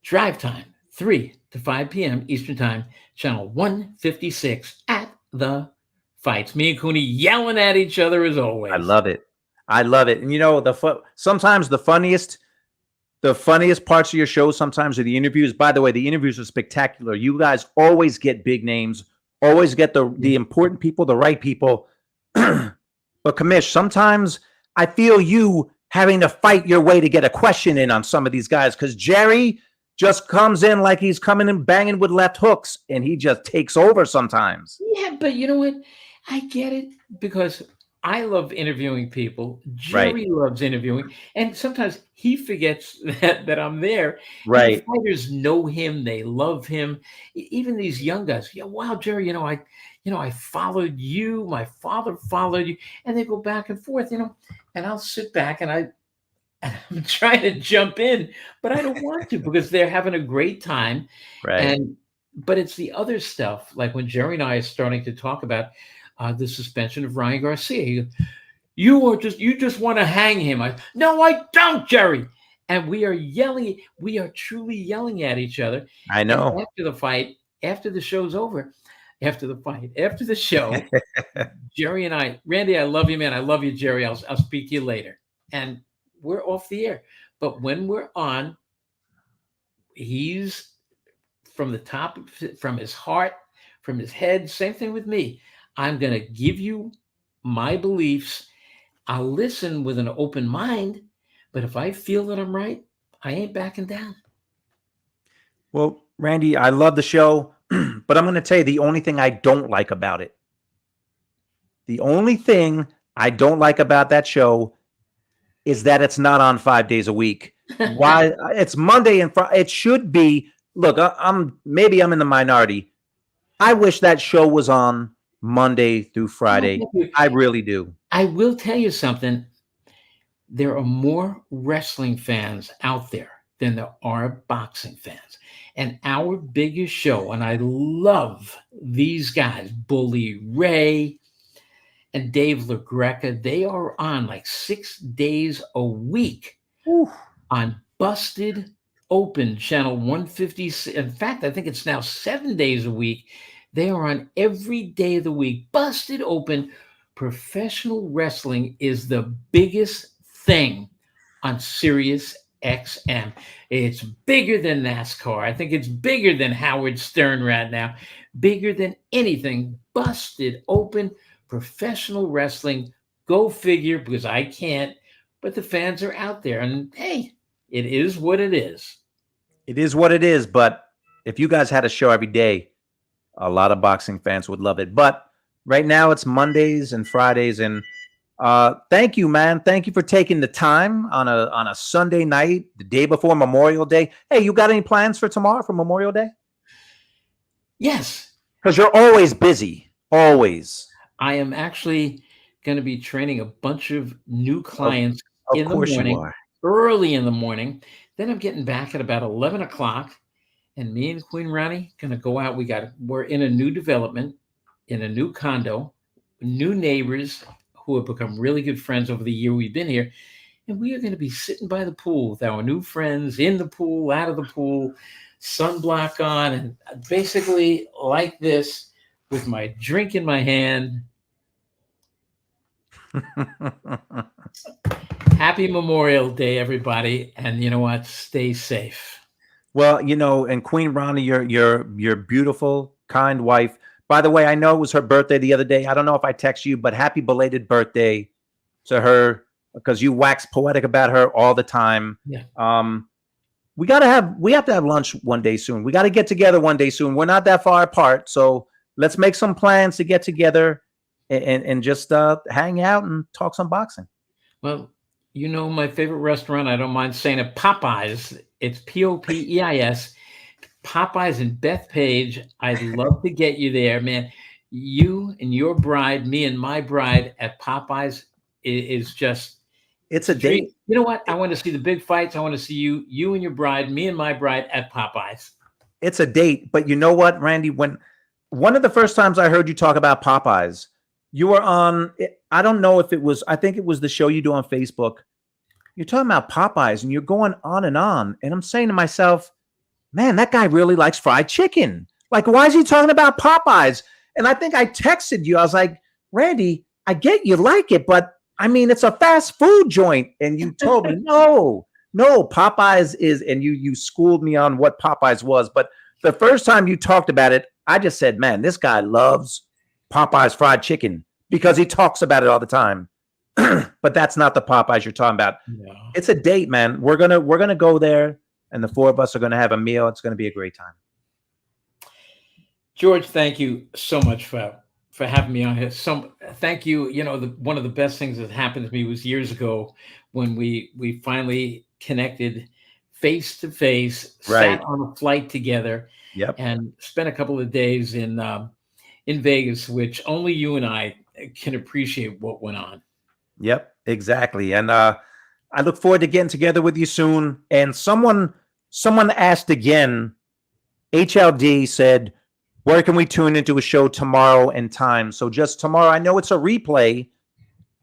drive time, 3 to 5 p.m. Eastern time, channel 156 at the Fights. Me and Cooney yelling at each other as always. I love it. And sometimes the funniest parts of your show sometimes are the interviews. By the way, the interviews are spectacular. You guys always get big names, always get the important people, the right people. But Commish, sometimes I feel you having to fight your way to get a question in on some of these guys because Jerry just comes in like he's coming and banging with left hooks and he just takes over sometimes. Yeah, but you know what? I get it because I love interviewing people. Jerry loves interviewing. And sometimes he forgets that I'm there. Right. And the fighters know him. They love him. Even these young guys. Yeah, wow, Jerry, I followed you. My father followed you. And they go back and forth, and I'll sit back and I'm trying to jump in, but I don't want to because they're having a great time. Right. But it's the other stuff, like when Jerry and I are starting to talk about the suspension of Ryan Garcia. You just want to hang him. No, I don't, Jerry. And we are yelling. We are truly yelling at each other. I And know. after the fight, after the show's over, after the fight, after the show, Jerry and I, Randy, I love you, man. I love you, Jerry. I'll speak to you later. And we're off the air. But when we're on, he's from the top, from his heart, from his head. Same thing with me. I'm going to give you my beliefs. I'll listen with an open mind. But if I feel that I'm right, I ain't backing down. Well, Randy, I love the show, but I'm going to tell you the only thing I don't like about it. The only thing I don't like about that show is that it's not on 5 days a week. Why? It's Monday and Friday. It should be. Look, I'm in the minority. I wish that show was on Monday through Friday. I really do. I will tell you something. There are more wrestling fans out there than there are boxing fans. And our biggest show, and I love these guys, Bully Ray and Dave LaGreca, they are on like 6 days a week. Oof. On Busted Open, channel 150. In fact, I think it's now 7 days a week. They are on every day of the week. Busted Open. Professional wrestling is the biggest thing on Sirius XM. It's bigger than NASCAR. I think it's bigger than Howard Stern right now. Bigger than anything. Busted Open. Professional wrestling. Go figure, because I can't. But the fans are out there. And hey, it is what it is. It is what it is. But if you guys had a show every day, a lot of boxing fans would love it. But right now it's Mondays and Fridays. And thank you, man. Thank you for taking the time on a Sunday night, the day before Memorial Day. Hey, you got any plans for tomorrow for Memorial Day? Yes. Because you're always busy. Always. I am actually going to be training a bunch of new clients in the morning, early in the morning. Then I'm getting back at about 11 o'clock. And me and Queen Ronnie going to go out. We're in a new development, in a new condo, new neighbors who have become really good friends over the year we've been here. And we are going to be sitting by the pool with our new friends, in the pool, out of the pool, sunblock on, and basically like this with my drink in my hand. Happy Memorial Day, everybody. And you know what? Stay safe. Well, and Queen Ronnie, your beautiful, kind wife. By the way, I know it was her birthday the other day. I don't know if I text you, but happy belated birthday to her, because you wax poetic about her all the time. Yeah. We have to have lunch one day soon. We got to get together one day soon. We're not that far apart, so let's make some plans to get together and just hang out and talk some boxing. Well, my favorite restaurant, I don't mind saying it, Popeyes. It's Popeis. Popeyes in Bethpage. I'd love to get you there, man. You and your bride, me and my bride at Popeyes is just... It's a date. You know what? I want to see the big fights. I want to see you and your bride, me and my bride at Popeyes. It's a date. But you know what, Randy? When one of the first times I heard you talk about Popeyes, you were on, I don't know if it was, I think it was the show you do on Facebook. You're talking about Popeyes and you're going on. And I'm saying to myself, man, that guy really likes fried chicken. Like, why is he talking about Popeyes? And I think I texted you. I was like, Randy, I get you like it, but I mean, it's a fast food joint. And you told me, no, Popeyes is, and you schooled me on what Popeyes was. But the first time you talked about it, I just said, man, this guy loves Popeyes fried chicken because he talks about it all the time. But that's not the Popeyes you're talking about. No. It's a date, man. We're gonna go there, and the four of us are gonna have a meal. It's gonna be a great time. George, thank you so much for having me on here. Thank you. One of the best things that happened to me was years ago when we finally connected face to face, sat on a flight together, and spent a couple of days in Vegas, which only you and I can appreciate what went on. Yep, exactly. And I look forward to getting together with you soon. And someone asked again, HLD said, where can we tune into a show tomorrow and time? So just tomorrow, I know it's a replay,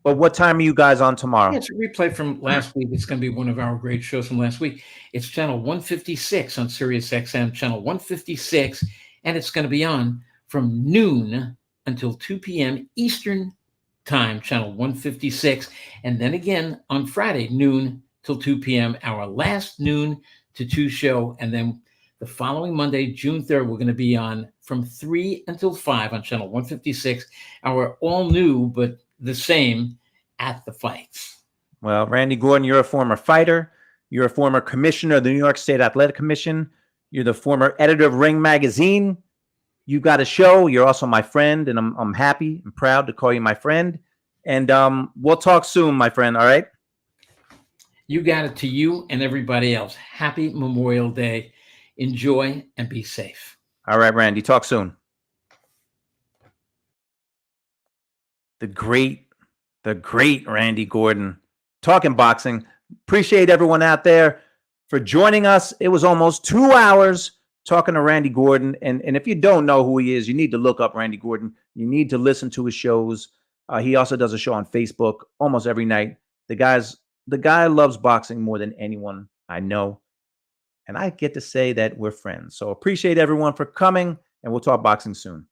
But what time are you guys on tomorrow? Yeah, it's a replay from last week. It's going to be one of our great shows from last week. It's channel 156 on Sirius XM, channel 156, and it's going to be on from noon until 2 p.m. Eastern Time, channel 156, and then again on Friday, noon till 2 p.m., our last noon to 2 show, and then the following Monday, June 3rd, we're going to be on from 3 until 5 on channel 156, our all new but the same At the Fights. Well, Randy Gordon, you're a former fighter. You're a former commissioner of the New York State Athletic Commission. You're the former editor of Ring Magazine. You got a show. You're also my friend, and I'm happy and proud to call you my friend. And we'll talk soon, my friend. All right? You got it, to you and everybody else. Happy Memorial Day. Enjoy and be safe. All right, Randy. Talk soon. The great Randy Gordon, talking boxing. Appreciate everyone out there for joining us. It was almost 2 hours talking to Randy Gordon. And if you don't know who he is, you need to look up Randy Gordon. You need to listen to his shows. He also does a show on Facebook almost every night. The guy loves boxing more than anyone I know. And I get to say that we're friends. So appreciate everyone for coming, and we'll talk boxing soon.